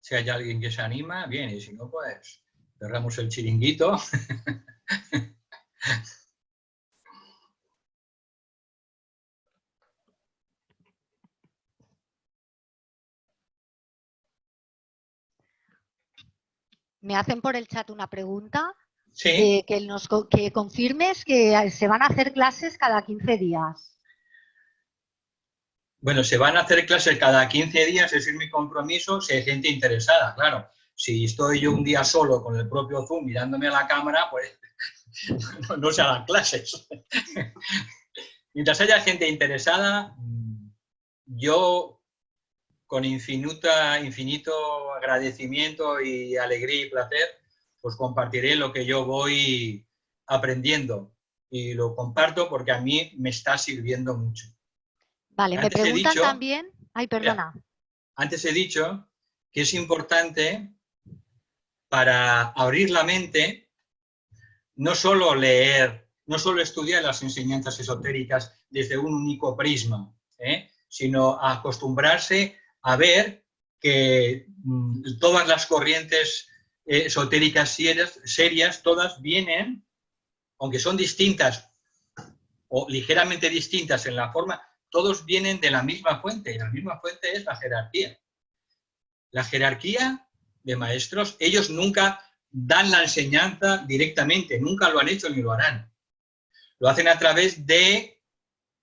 Si hay alguien que se anima, bien, y si no, pues cerramos el chiringuito. Me hacen por el chat una pregunta. Sí. Que confirmes que se van a hacer clases cada 15 días. Bueno, se van a hacer clases cada 15 días, ese es mi compromiso, si hay gente interesada, claro. Si estoy yo un día solo con el propio Zoom mirándome a la cámara, pues no se hagan clases. Mientras haya gente interesada, yo con infinito agradecimiento y alegría y placer, pues compartiré lo que yo voy aprendiendo y lo comparto porque a mí me está sirviendo mucho. Vale, me preguntan también... Ay, perdona. Antes he dicho que es importante para abrir la mente no solo leer, no solo estudiar las enseñanzas esotéricas desde un único prisma, sino a acostumbrarse a ver que todas las corrientes esotéricas serias, todas vienen, aunque son distintas o ligeramente distintas en la forma, todos vienen de la misma fuente, y la misma fuente es la jerarquía. La jerarquía de maestros, ellos nunca dan la enseñanza directamente, nunca lo han hecho ni lo harán. Lo hacen a través de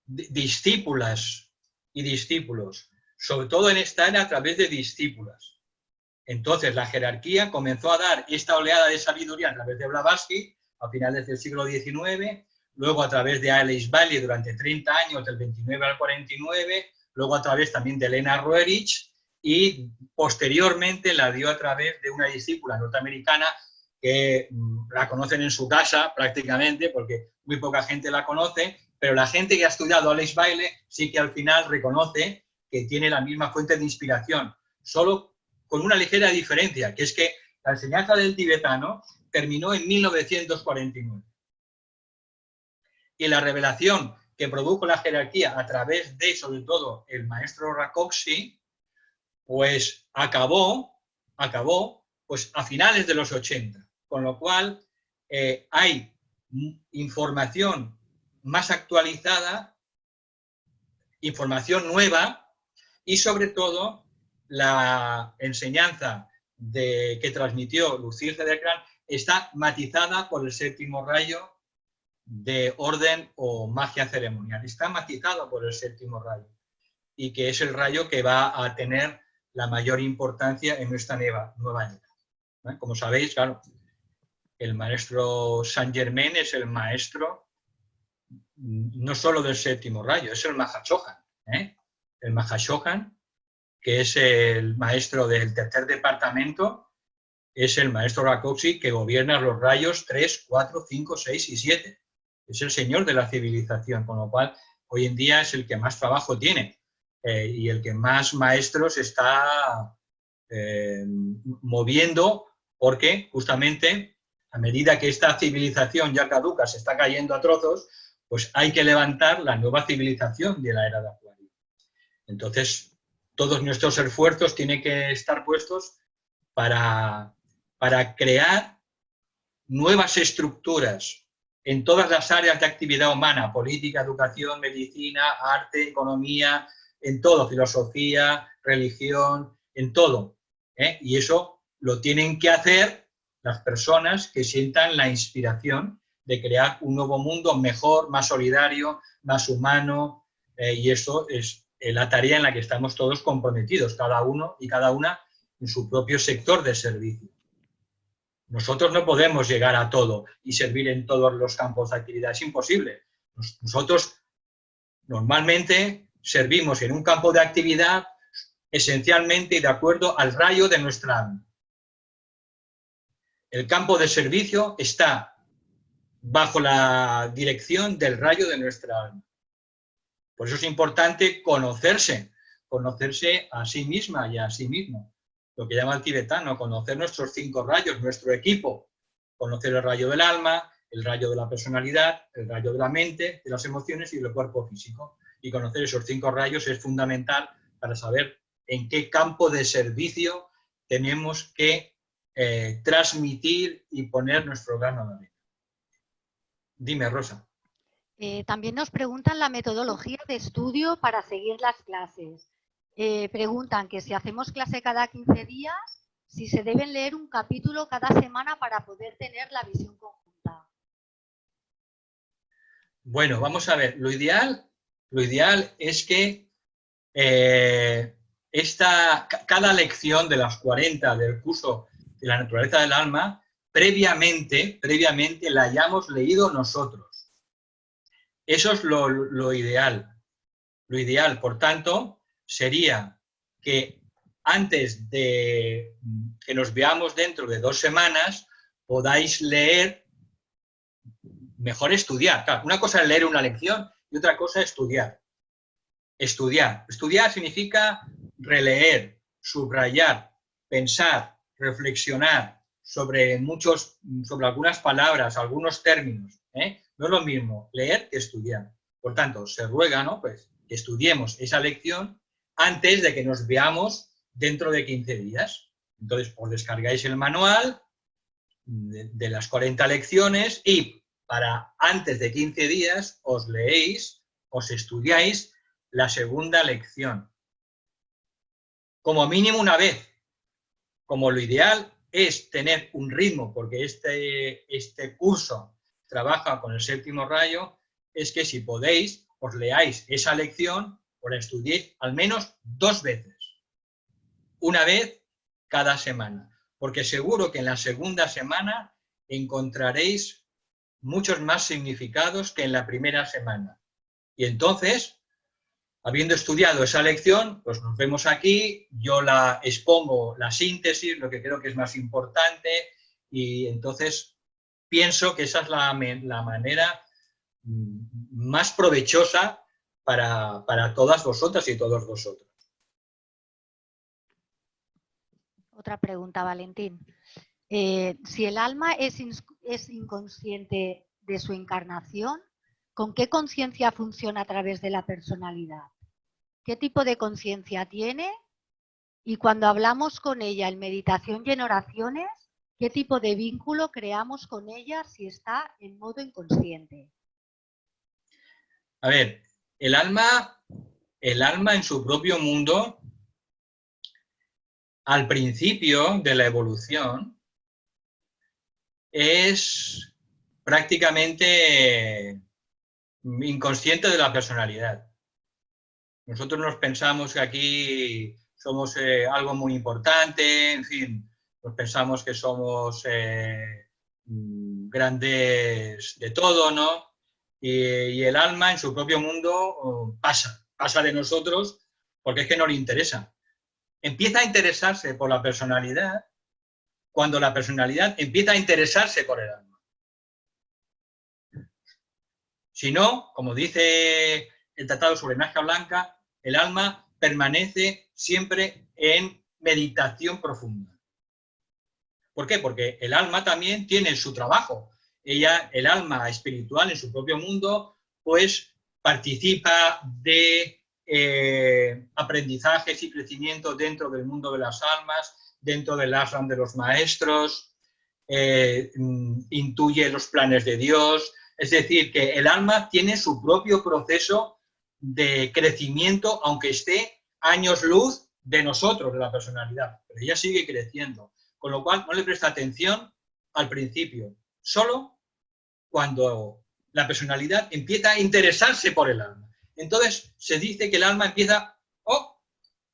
discípulas y discípulos, sobre todo en esta era a través de discípulas. Entonces la jerarquía comenzó a dar esta oleada de sabiduría a través de Blavatsky a finales del siglo XIX, luego a través de Alice Bailey durante 30 años, del 29 al 49, luego a través también de Elena Roerich y posteriormente la dio a través de una discípula norteamericana que la conocen en su casa prácticamente porque muy poca gente la conoce, pero la gente que ha estudiado Alice Bailey sí que al final reconoce que tiene la misma fuente de inspiración, solo con una ligera diferencia, que es que la enseñanza del tibetano terminó en 1949. Y la revelación que produjo la jerarquía a través de, sobre todo, el maestro Rakoczy, pues acabó pues a finales de los 80. Con lo cual hay información más actualizada, información nueva y sobre todo la enseñanza que transmitió Lucille Cedercrans está matizada por el séptimo rayo de orden o magia ceremonial. Está matizado por el séptimo rayo y que es el rayo que va a tener la mayor importancia en nuestra nueva era. Como sabéis, claro, el maestro Saint Germain es el maestro no solo del séptimo rayo, es el Mahashohan. El Mahashohan, que es el maestro del tercer departamento, es el maestro Rakoczy que gobierna los rayos 3, 4, 5, 6 y 7. Es el señor de la civilización, con lo cual hoy en día es el que más trabajo tiene y el que más maestros está moviendo, porque justamente a medida que esta civilización ya caduca, se está cayendo a trozos, pues hay que levantar la nueva civilización de la era de Acuario. Entonces, todos nuestros esfuerzos tienen que estar puestos para crear nuevas estructuras en todas las áreas de actividad humana, política, educación, medicina, arte, economía, en todo, filosofía, religión, en todo. Y eso lo tienen que hacer las personas que sientan la inspiración de crear un nuevo mundo mejor, más solidario, más humano, y eso es la tarea en la que estamos todos comprometidos, cada uno y cada una en su propio sector de servicio. Nosotros no podemos llegar a todo y servir en todos los campos de actividad, es imposible. Nosotros normalmente servimos en un campo de actividad esencialmente y de acuerdo al rayo de nuestra alma. El campo de servicio está bajo la dirección del rayo de nuestra alma. Por eso es importante conocerse a sí misma y a sí mismo. Lo que llama el tibetano, conocer nuestros 5 rayos, nuestro equipo, conocer el rayo del alma, el rayo de la personalidad, el rayo de la mente, de las emociones y del cuerpo físico. Y conocer esos 5 rayos es fundamental para saber en qué campo de servicio tenemos que transmitir y poner nuestro grano de arena. Dime, Rosa. También nos preguntan la metodología de estudio para seguir las clases. Preguntan que si hacemos clase cada 15 días, si se deben leer un capítulo cada semana para poder tener la visión conjunta. Bueno, vamos a ver. Lo ideal es que cada lección de las 40 del curso de la naturaleza del alma, previamente la hayamos leído nosotros. Eso es lo ideal. Lo ideal, por tanto, sería que antes de que nos veamos dentro de 2 semanas, podáis leer, mejor estudiar. Claro, una cosa es leer una lección y otra cosa es estudiar. Estudiar significa releer, subrayar, pensar, reflexionar sobre algunas palabras, algunos términos. No es lo mismo leer que estudiar. Por tanto, se ruega, ¿no? Pues, que estudiemos esa lección antes de que nos veamos dentro de 15 días. Entonces, os descargáis el manual de las 40 lecciones y para antes de 15 días os leéis, os estudiáis la segunda lección. Como mínimo una vez. Como lo ideal es tener un ritmo, porque este curso trabaja con el séptimo rayo, es que si podéis, os leáis esa lección o la estudiéis al menos 2 veces. Una vez cada semana. Porque seguro que en la segunda semana encontraréis muchos más significados que en la primera semana. Y entonces, habiendo estudiado esa lección, pues nos vemos aquí, yo la expongo la síntesis, lo que creo que es más importante, y entonces pienso que esa es la manera más provechosa para todas vosotras y todos vosotros. Otra pregunta, Valentín. Si el alma es inconsciente de su encarnación, ¿con qué conciencia funciona a través de la personalidad? ¿Qué tipo de conciencia tiene? Y cuando hablamos con ella en meditación y en oraciones, ¿qué tipo de vínculo creamos con ella si está en modo inconsciente? A ver, el alma en su propio mundo, al principio de la evolución, es prácticamente inconsciente de la personalidad. Nosotros nos pensamos que aquí somos algo muy importante, en fin, pues pensamos que somos grandes de todo, ¿no? Y el alma en su propio mundo pasa de nosotros porque es que no le interesa. Empieza a interesarse por la personalidad cuando la personalidad empieza a interesarse por el alma. Si no, como dice el Tratado sobre Magia Blanca, el alma permanece siempre en meditación profunda. ¿Por qué? Porque el alma también tiene su trabajo. El alma espiritual en su propio mundo, pues participa de aprendizajes y crecimiento dentro del mundo de las almas, dentro del ashram de los maestros, intuye los planes de Dios. Es decir, que el alma tiene su propio proceso de crecimiento, aunque esté años luz de nosotros, de la personalidad, pero ella sigue creciendo. Con lo cual, no le presta atención al principio, solo cuando la personalidad empieza a interesarse por el alma. Entonces, se dice que el alma empieza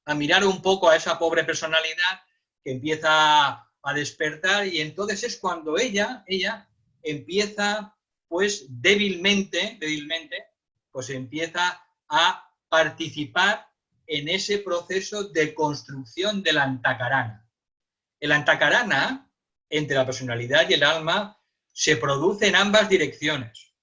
a mirar un poco a esa pobre personalidad que empieza a despertar, y entonces es cuando ella empieza, pues débilmente, pues empieza a participar en ese proceso de construcción del antakarana. El antakarana, entre la personalidad y el alma, se produce en ambas direcciones.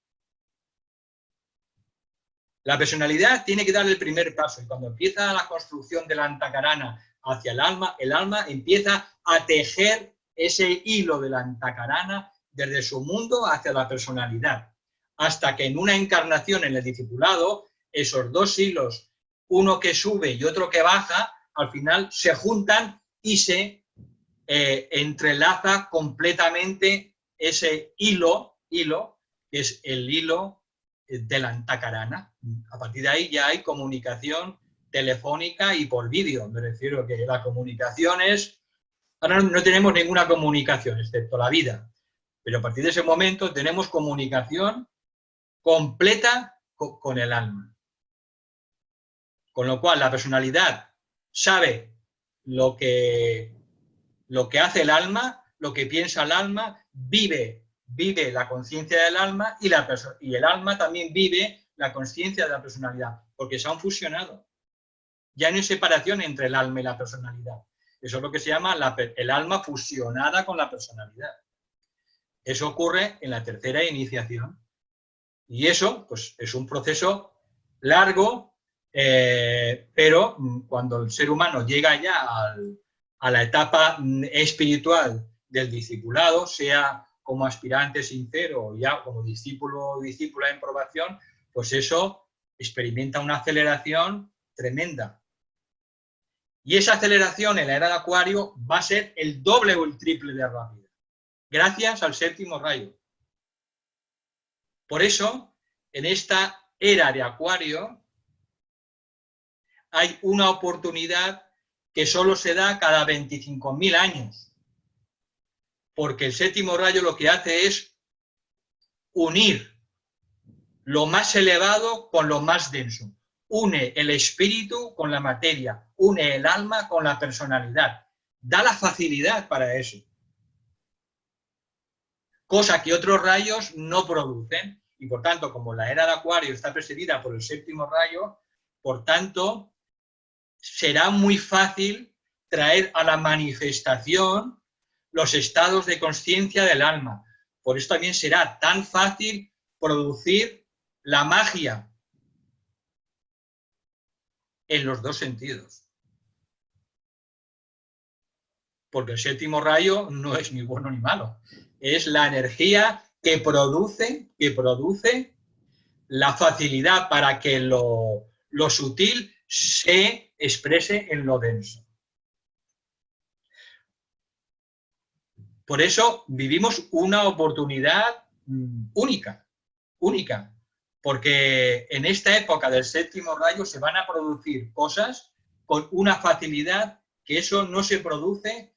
La personalidad tiene que dar el primer paso, y cuando empieza la construcción del antakarana hacia el alma empieza a tejer ese hilo del antakarana desde su mundo hacia la personalidad, hasta que en una encarnación en el discipulado, esos dos hilos, uno que sube y otro que baja, al final se juntan y se entrelaza completamente ese hilo, que es el hilo del antakarana. A partir de ahí ya hay comunicación telefónica y por vídeo. Me refiero que la comunicación es... Ahora no tenemos ninguna comunicación, excepto la vida. Pero a partir de ese momento tenemos comunicación completa con el alma. Con lo cual la personalidad sabe lo que hace el alma, lo que piensa el alma, vive la conciencia del alma, y el alma también vive la conciencia de la personalidad, porque se han fusionado. Ya no hay separación entre el alma y la personalidad. Eso es lo que se llama el alma fusionada con la personalidad. Eso ocurre en la tercera iniciación. Y eso, pues, es un proceso largo, pero cuando el ser humano llega ya a la etapa espiritual del discipulado, sea como aspirante sincero o ya como discípulo o discípula en probación, pues eso experimenta una aceleración tremenda. Y esa aceleración en la era de Acuario va a ser el doble o el triple de rápida, gracias al séptimo rayo. Por eso, en esta era de Acuario hay una oportunidad que solo se da cada 25.000 años, porque el séptimo rayo lo que hace es unir lo más elevado con lo más denso. Une el espíritu con la materia, une el alma con la personalidad. Da la facilidad para eso. Cosa que otros rayos no producen. Y por tanto, como la era de Acuario está precedida por el séptimo rayo, por tanto, será muy fácil traer a la manifestación los estados de conciencia del alma. Por eso también será tan fácil producir la magia en los dos sentidos. Porque el séptimo rayo no es ni bueno ni malo. Es la energía que produce la facilidad para que lo sutil se exprese en lo denso. Por eso vivimos una oportunidad única, porque en esta época del séptimo rayo se van a producir cosas con una facilidad que eso no se produce,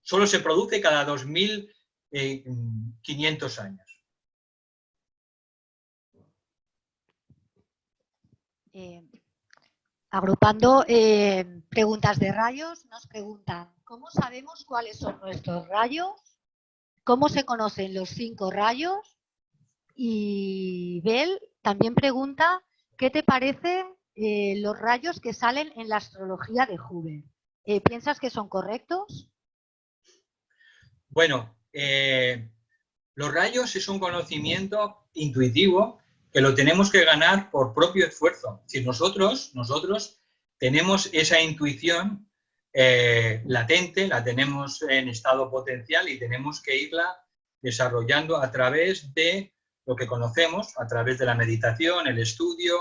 solo se produce cada 2.500 años. Agrupando preguntas de rayos, nos preguntan, ¿cómo sabemos cuáles son nuestros rayos? ¿Cómo se conocen los 5 rayos? Y Bel también pregunta, ¿qué te parecen los rayos que salen en la astrología de Huber? ¿Piensas que son correctos? Bueno, los rayos es un conocimiento intuitivo que lo tenemos que ganar por propio esfuerzo. Si nosotros tenemos esa intuición latente, la tenemos en estado potencial y tenemos que irla desarrollando a través de lo que conocemos, a través de la meditación, el estudio,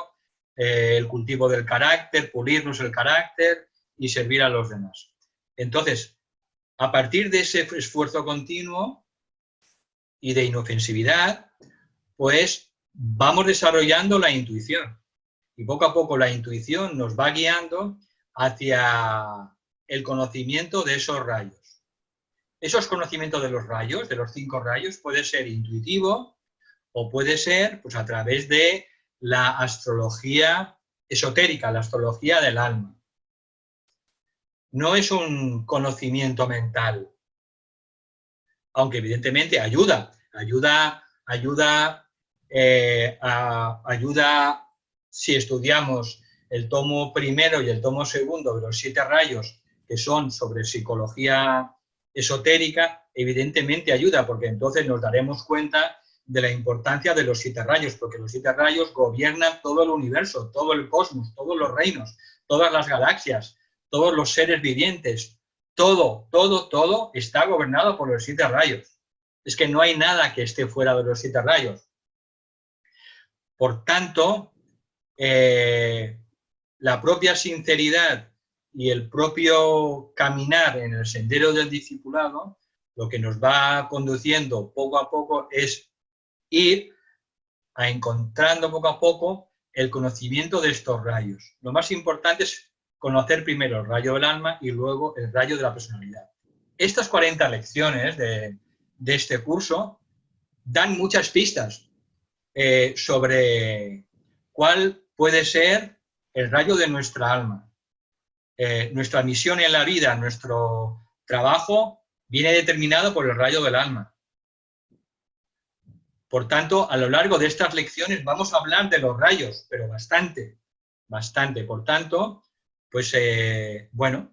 el cultivo del carácter, pulirnos el carácter y servir a los demás. Entonces, a partir de ese esfuerzo continuo y de inofensividad, pues vamos desarrollando la intuición. Y poco a poco la intuición nos va guiando hacia el conocimiento de esos rayos. Esos conocimientos de los rayos, de los 5 rayos, puede ser intuitivo o puede ser pues, a través de la astrología esotérica, la astrología del alma. No es un conocimiento mental, aunque evidentemente ayuda si estudiamos el tomo primero y el tomo segundo de los 7 rayos, que son sobre psicología esotérica, evidentemente ayuda, porque entonces nos daremos cuenta de la importancia de los 7 rayos, porque los 7 rayos gobiernan todo el universo, todo el cosmos, todos los reinos, todas las galaxias, todos los seres vivientes, todo está gobernado por los 7 rayos. Es que no hay nada que esté fuera de los 7 rayos. Por tanto, la propia sinceridad y el propio caminar en el sendero del discipulado, lo que nos va conduciendo poco a poco es ir a encontrando poco a poco el conocimiento de estos rayos. Lo más importante es conocer primero el rayo del alma y luego el rayo de la personalidad. Estas 40 lecciones de este curso dan muchas pistas sobre cuál puede ser el rayo de nuestra alma. Nuestra misión en la vida, nuestro trabajo, viene determinado por el rayo del alma. Por tanto, a lo largo de estas lecciones vamos a hablar de los rayos, pero bastante. Por tanto, pues bueno,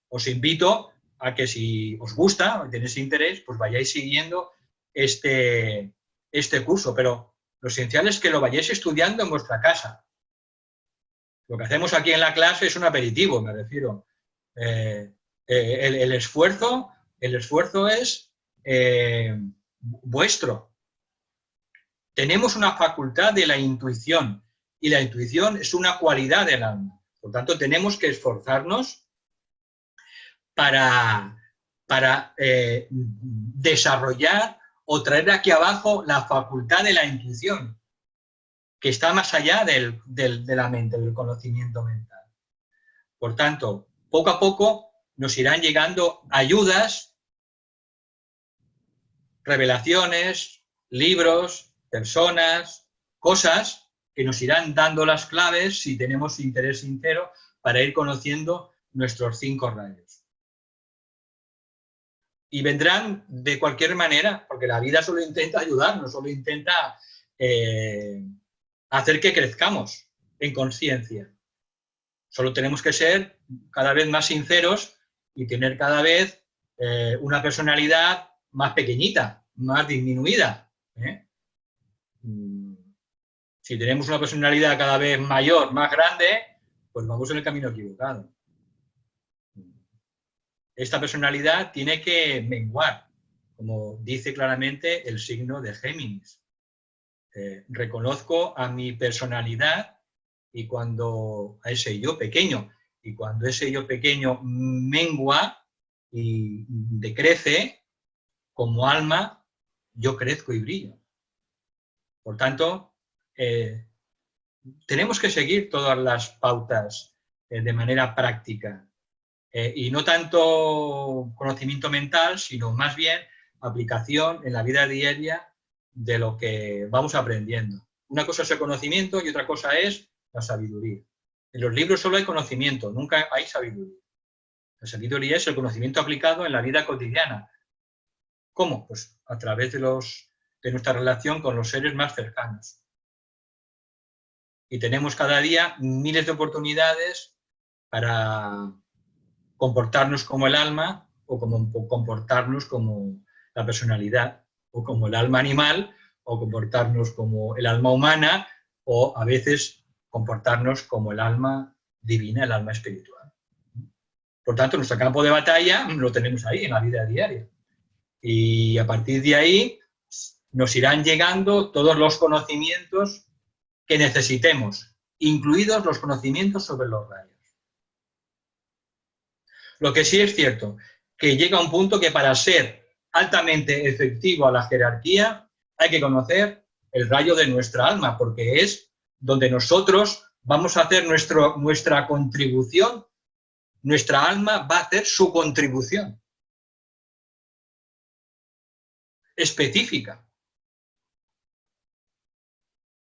os invito a que si os gusta, tenéis interés, pues vayáis siguiendo este curso, pero lo esencial es que lo vayáis estudiando en vuestra casa. Lo que hacemos aquí en la clase es un aperitivo, me refiero. El esfuerzo es vuestro. Tenemos una facultad de la intuición y la intuición es una cualidad del alma. Por tanto, tenemos que esforzarnos para desarrollar o traer aquí abajo la facultad de la intuición, que está más allá de la mente, del conocimiento mental. Por tanto, poco a poco nos irán llegando ayudas, revelaciones, libros, personas, cosas que nos irán dando las claves si tenemos interés sincero para ir conociendo nuestros 5 rayos. Y vendrán de cualquier manera, porque la vida solo intenta ayudarnos, solo intenta hacer que crezcamos en conciencia. Solo tenemos que ser cada vez más sinceros y tener cada vez una personalidad más pequeñita, más disminuida. Si tenemos una personalidad cada vez mayor, más grande, pues vamos en el camino equivocado. Esta personalidad tiene que menguar, como dice claramente el signo de Géminis. Reconozco a mi personalidad y cuando a ese yo pequeño, y cuando ese yo pequeño mengua y decrece, como alma, yo crezco y brillo. Por tanto, tenemos que seguir todas las pautas de manera práctica. Y no tanto conocimiento mental, sino más bien aplicación en la vida diaria de lo que vamos aprendiendo. Una cosa es el conocimiento y otra cosa es la sabiduría. En los libros solo hay conocimiento, nunca hay sabiduría. La sabiduría es el conocimiento aplicado en la vida cotidiana. ¿Cómo? Pues a través de nuestra relación con los seres más cercanos. Y tenemos cada día miles de oportunidades para comportarnos como el alma o comportarnos como la personalidad, o como el alma animal, o comportarnos como el alma humana, o a veces comportarnos como el alma divina, el alma espiritual. Por tanto, nuestro campo de batalla lo tenemos ahí, en la vida diaria. Y a partir de ahí nos irán llegando todos los conocimientos que necesitemos, incluidos los conocimientos sobre los rayos. Lo que sí es cierto, que llega un punto que para ser altamente efectivo a la jerarquía hay que conocer el rayo de nuestra alma, porque es donde nosotros vamos a hacer nuestra contribución, nuestra alma va a hacer su contribución específica.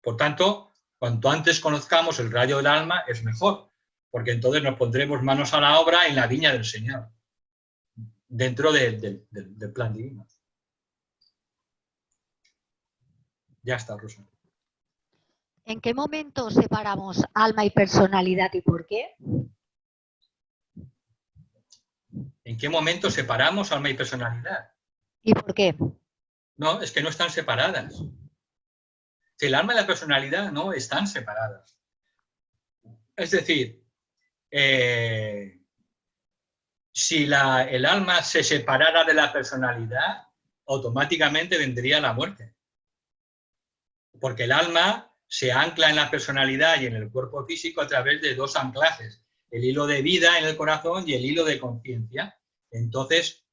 Por tanto, cuanto antes conozcamos el rayo del alma es mejor, porque entonces nos pondremos manos a la obra en la viña del Señor, dentro del plan divino. Ya está, Rosa. ¿En qué momento separamos alma y personalidad y por qué? ¿En qué momento separamos alma y personalidad? ¿Y por qué? No, es que no están separadas. El alma y la personalidad no están separadas. Es decir, si el alma se separara de la personalidad, automáticamente vendría la muerte. Porque el alma se ancla en la personalidad y en el cuerpo físico a través de dos anclajes, el hilo de vida en el corazón y el hilo de conciencia. Entonces,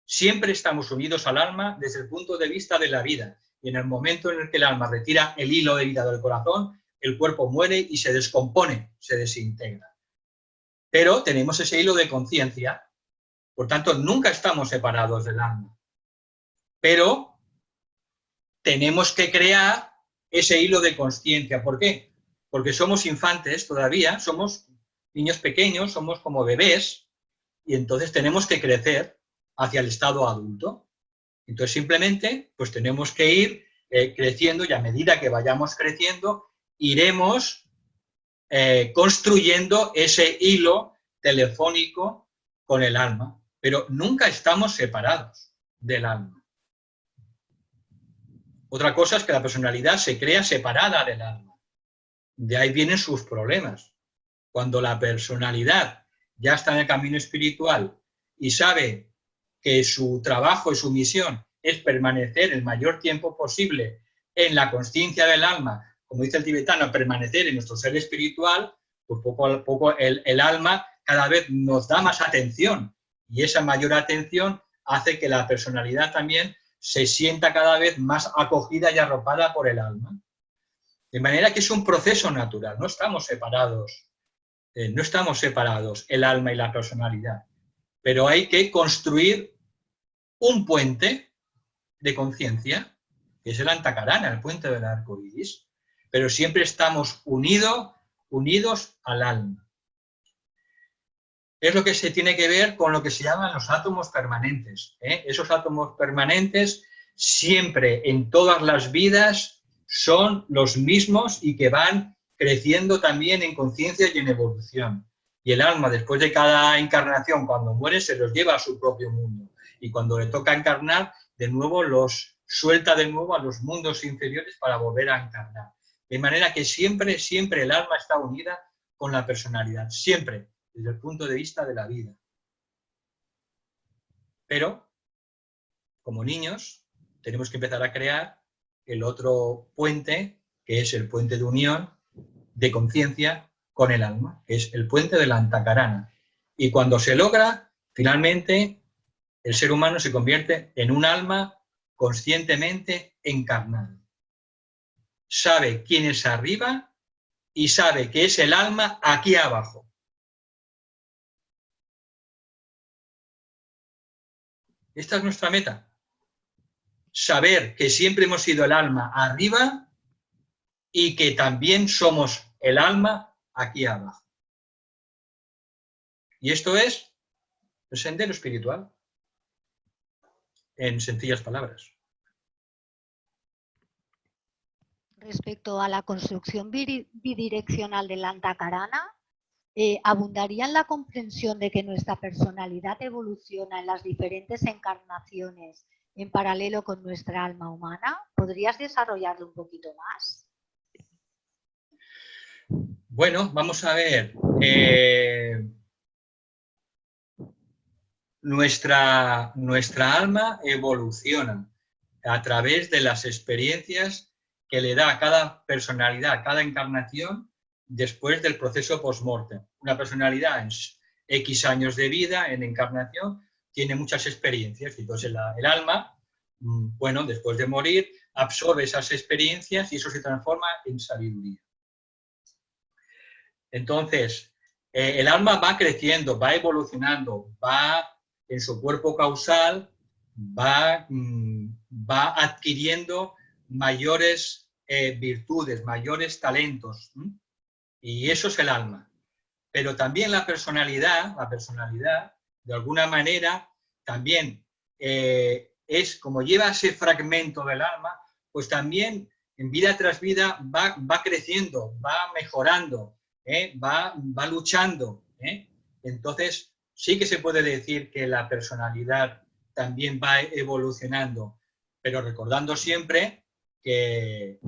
siempre estamos unidos al alma desde el punto de vista de la vida. Y en el momento en el que el alma retira el hilo de vida del corazón, el cuerpo muere y se descompone, se desintegra. Pero tenemos ese hilo de conciencia, por tanto, nunca estamos separados del alma. Pero tenemos que crear ese hilo de conciencia. ¿Por qué? Porque somos infantes todavía, somos niños pequeños, somos como bebés, y entonces tenemos que crecer hacia el estado adulto. Entonces simplemente pues tenemos que ir creciendo, y a medida que vayamos creciendo iremos construyendo ese hilo telefónico con el alma, pero nunca estamos separados del alma. Otra cosa es que la personalidad se crea separada del alma. De ahí vienen sus problemas. Cuando la personalidad ya está en el camino espiritual y sabe que su trabajo y su misión es permanecer el mayor tiempo posible en la consciencia del alma, como dice el tibetano, permanecer en nuestro ser espiritual, pues poco a poco el alma cada vez nos da más atención, y esa mayor atención hace que la personalidad también se sienta cada vez más acogida y arropada por el alma. De manera que es un proceso natural, no estamos separados el alma y la personalidad, pero hay que construir un puente de conciencia, que es el Antakarana, el puente del arco iris, pero siempre estamos unidos al alma. Es lo que se tiene que ver con lo que se llaman los átomos permanentes. Esos átomos permanentes siempre en todas las vidas son los mismos y que van creciendo también en conciencia y en evolución. Y el alma, después de cada encarnación, cuando muere, se los lleva a su propio mundo. Y cuando le toca encarnar, de nuevo los suelta de nuevo a los mundos inferiores para volver a encarnar. De manera que siempre, siempre el alma está unida con la personalidad. Siempre, desde el punto de vista de la vida. Pero, como niños, tenemos que empezar a crear el otro puente, que es el puente de unión, de conciencia con el alma, que es el puente de la Antakarana. Y cuando se logra, finalmente, el ser humano se convierte en un alma conscientemente encarnado. Sabe quién es arriba y sabe que es el alma aquí abajo. Esta es nuestra meta. Saber que siempre hemos sido el alma arriba y que también somos el alma aquí abajo. Y esto es el sendero espiritual, en sencillas palabras. Respecto a la construcción bidireccional del Antakarana, ¿abundaría en la comprensión de que nuestra personalidad evoluciona en las diferentes encarnaciones en paralelo con nuestra alma humana? ¿Podrías desarrollarlo un poquito más? Bueno, vamos a ver. Nuestra alma evoluciona a través de las experiencias que le da a cada personalidad, a cada encarnación, después del proceso post-mortem. Una personalidad en X años de vida, en encarnación, tiene muchas experiencias. Entonces el alma, bueno, después de morir, absorbe esas experiencias y eso se transforma en sabiduría. Entonces, el alma va creciendo, va evolucionando, va en su cuerpo causal, va adquiriendo mayores virtudes, mayores talentos. Y eso es el alma. Pero también la personalidad, de alguna manera, también es como lleva ese fragmento del alma, pues también en vida tras vida va creciendo, va mejorando, va luchando. Entonces, sí que se puede decir que la personalidad también va evolucionando, pero recordando siempre que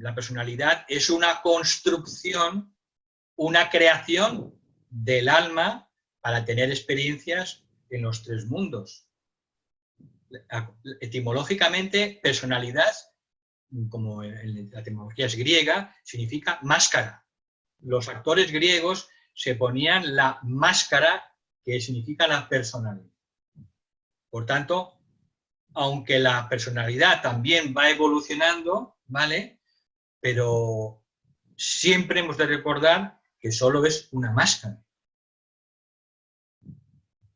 la personalidad es una construcción, una creación del alma para tener experiencias en los tres mundos. Etimológicamente, personalidad, como en la etimología es griega, significa máscara. Los actores griegos se ponían la máscara que significa la personalidad. Por tanto, aunque la personalidad también va evolucionando, ¿vale? Pero siempre hemos de recordar que solo es una máscara,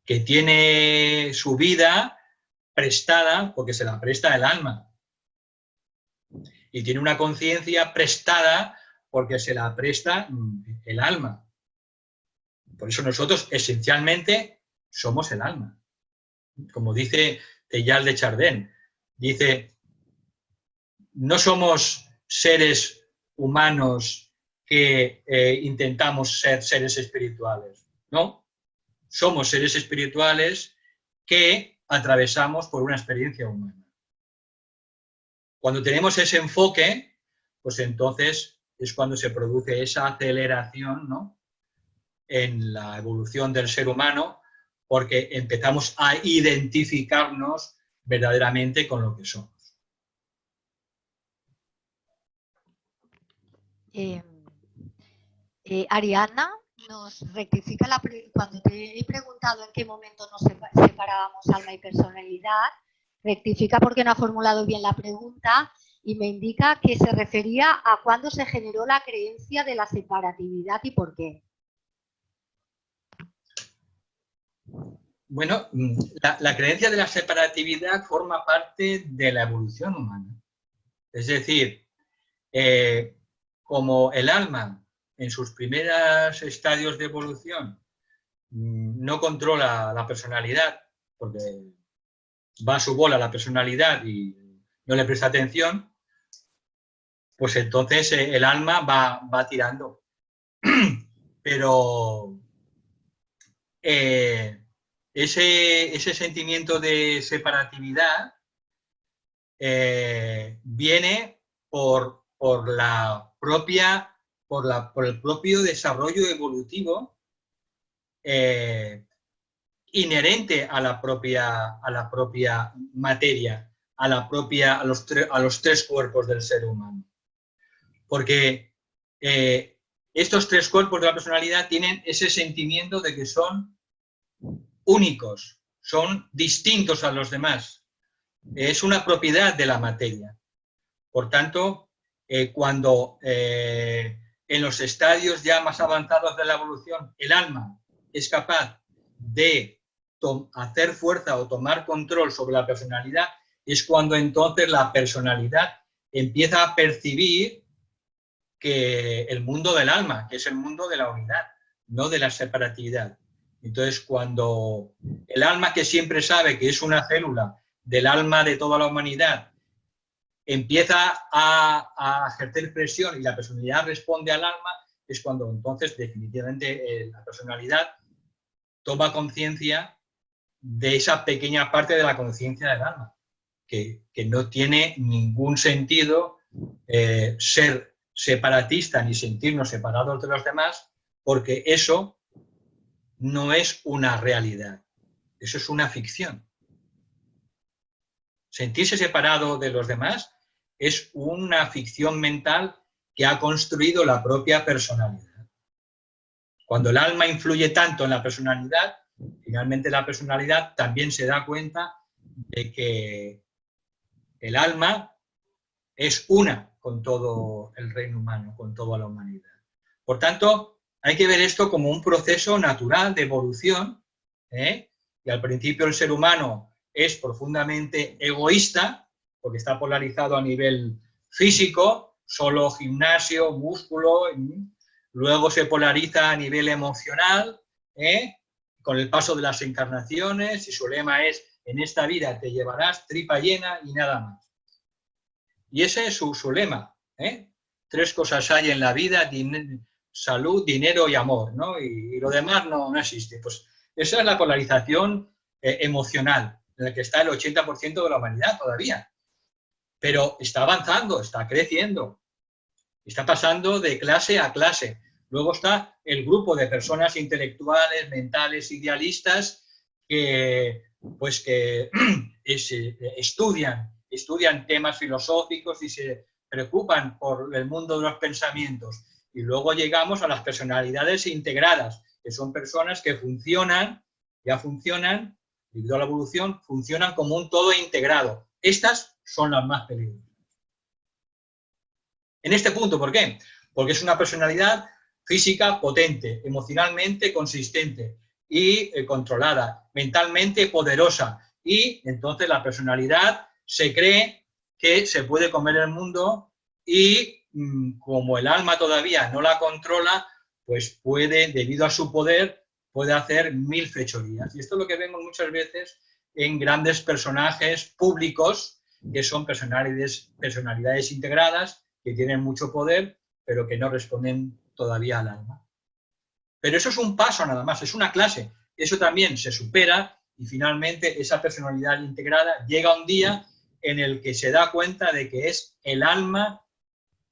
que tiene su vida prestada porque se la presta el alma y tiene una conciencia prestada porque se la presta el alma. Por eso nosotros esencialmente somos el alma. Como dice Teilhard de Chardin, dice, no somos seres humanos que intentamos ser seres espirituales, ¿no? Somos seres espirituales que atravesamos por una experiencia humana. Cuando tenemos ese enfoque, pues entonces es cuando se produce esa aceleración, ¿no?, en la evolución del ser humano, porque empezamos a identificarnos verdaderamente con lo que somos. Ariadna nos rectifica cuando te he preguntado en qué momento nos separábamos alma y personalidad, rectifica porque no ha formulado bien la pregunta y me indica que se refería a cuándo se generó la creencia de la separatividad y por qué. Bueno, la creencia de la separatividad forma parte de la evolución humana. Es decir, como el alma en sus primeros estadios de evolución no controla la personalidad, porque va a su bola la personalidad y no le presta atención, pues entonces el alma va tirando. Pero ese sentimiento de separatividad viene por el propio desarrollo evolutivo inherente a la propia materia, a los tres cuerpos del ser humano. Porque estos tres cuerpos de la personalidad tienen ese sentimiento de que son únicos, son distintos a los demás. Es una propiedad de la materia. Por tanto, cuando en los estadios ya más avanzados de la evolución el alma es capaz de hacer fuerza o tomar control sobre la personalidad, es cuando entonces la personalidad empieza a percibir que el mundo del alma, que es el mundo de la unidad, no de la separatividad. Entonces, cuando el alma, que siempre sabe que es una célula del alma de toda la humanidad, empieza a ejercer presión y la personalidad responde al alma, es cuando entonces definitivamente la personalidad toma conciencia de esa pequeña parte de la conciencia del alma, que no tiene ningún sentido ser separatista ni sentirnos separados de los demás, porque eso no es una realidad, eso es una ficción. Sentirse separado de los demás es una ficción mental que ha construido la propia personalidad. Cuando el alma influye tanto en la personalidad, finalmente la personalidad también se da cuenta de que el alma es una con todo el reino humano, con toda la humanidad. Por tanto, hay que ver esto como un proceso natural de evolución, y al principio el ser humano es profundamente egoísta, porque está polarizado a nivel físico, solo gimnasio, músculo, luego se polariza a nivel emocional, con el paso de las encarnaciones, y su lema es: en esta vida te llevarás tripa llena y nada más. Y ese es su lema. Tres cosas hay en la vida: salud, dinero y amor, ¿no? Y lo demás no existe. Pues esa es la polarización emocional, en la que está el 80% de la humanidad todavía. Pero está avanzando, está creciendo, está pasando de clase a clase. Luego está el grupo de personas intelectuales, mentales, idealistas, que estudian temas filosóficos y se preocupan por el mundo de los pensamientos. Y luego llegamos a las personalidades integradas, que son personas que ya funcionan, debido a la evolución, funcionan como un todo integrado. Estas son las más peligrosas. En este punto, ¿por qué? Porque es una personalidad física potente, emocionalmente consistente y controlada, mentalmente poderosa, y entonces la personalidad se cree que se puede comer el mundo y como el alma todavía no la controla, pues puede, debido a su poder, puede hacer 1000 fechorías. Y esto es lo que vemos muchas veces en grandes personajes públicos, que son personalidades integradas, que tienen mucho poder, pero que no responden todavía al alma. Pero eso es un paso nada más, es una clase. Eso también se supera y finalmente esa personalidad integrada llega un día en el que se da cuenta de que es el alma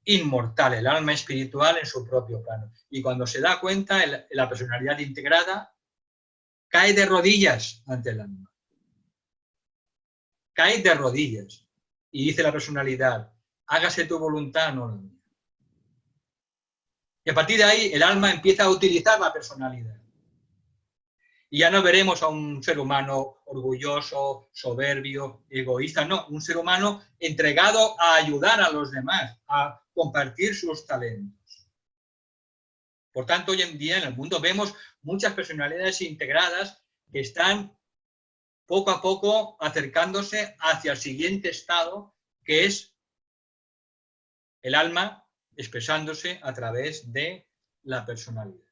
inmortal, el alma espiritual en su propio plano. Y cuando se da cuenta, la personalidad integrada cae de rodillas ante el alma. Cae de rodillas. Y dice la personalidad: hágase tu voluntad, no la mía. Y a partir de ahí el alma empieza a utilizar la personalidad. Y ya no veremos a un ser humano orgulloso, soberbio, egoísta, no, un ser humano entregado a ayudar a los demás, a compartir sus talentos. Por tanto, hoy en día en el mundo vemos muchas personalidades integradas que están poco a poco acercándose hacia el siguiente estado, que es el alma expresándose a través de la personalidad.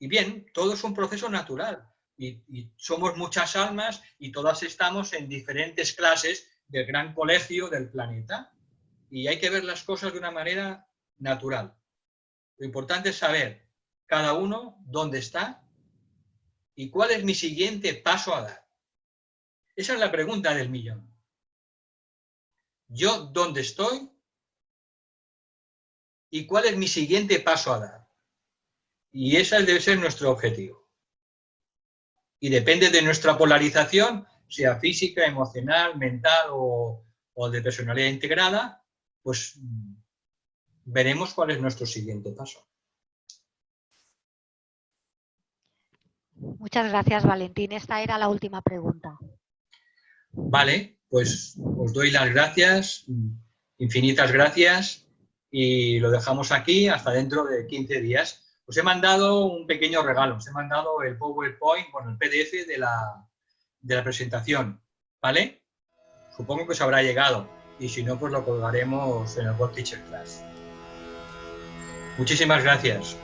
Y bien, todo es un proceso natural y somos muchas almas y todas estamos en diferentes clases del gran colegio del planeta y hay que ver las cosas de una manera natural. Lo importante es saber cada uno dónde está y cuál es mi siguiente paso a dar. Esa es la pregunta del millón. ¿Yo dónde estoy? ¿Y cuál es mi siguiente paso a dar? Y ese debe ser nuestro objetivo. Y depende de nuestra polarización, sea física, emocional, mental o de personalidad integrada, pues veremos cuál es nuestro siguiente paso. Muchas gracias, Valentín. Esta era la última pregunta. Vale, pues os doy las gracias, infinitas gracias, y lo dejamos aquí hasta dentro de 15 días. Os he mandado un pequeño regalo, os he mandado el PowerPoint, bueno, el PDF de la presentación, ¿vale? Supongo que os habrá llegado, y si no, pues lo colgaremos en el World Teacher Class. Muchísimas gracias.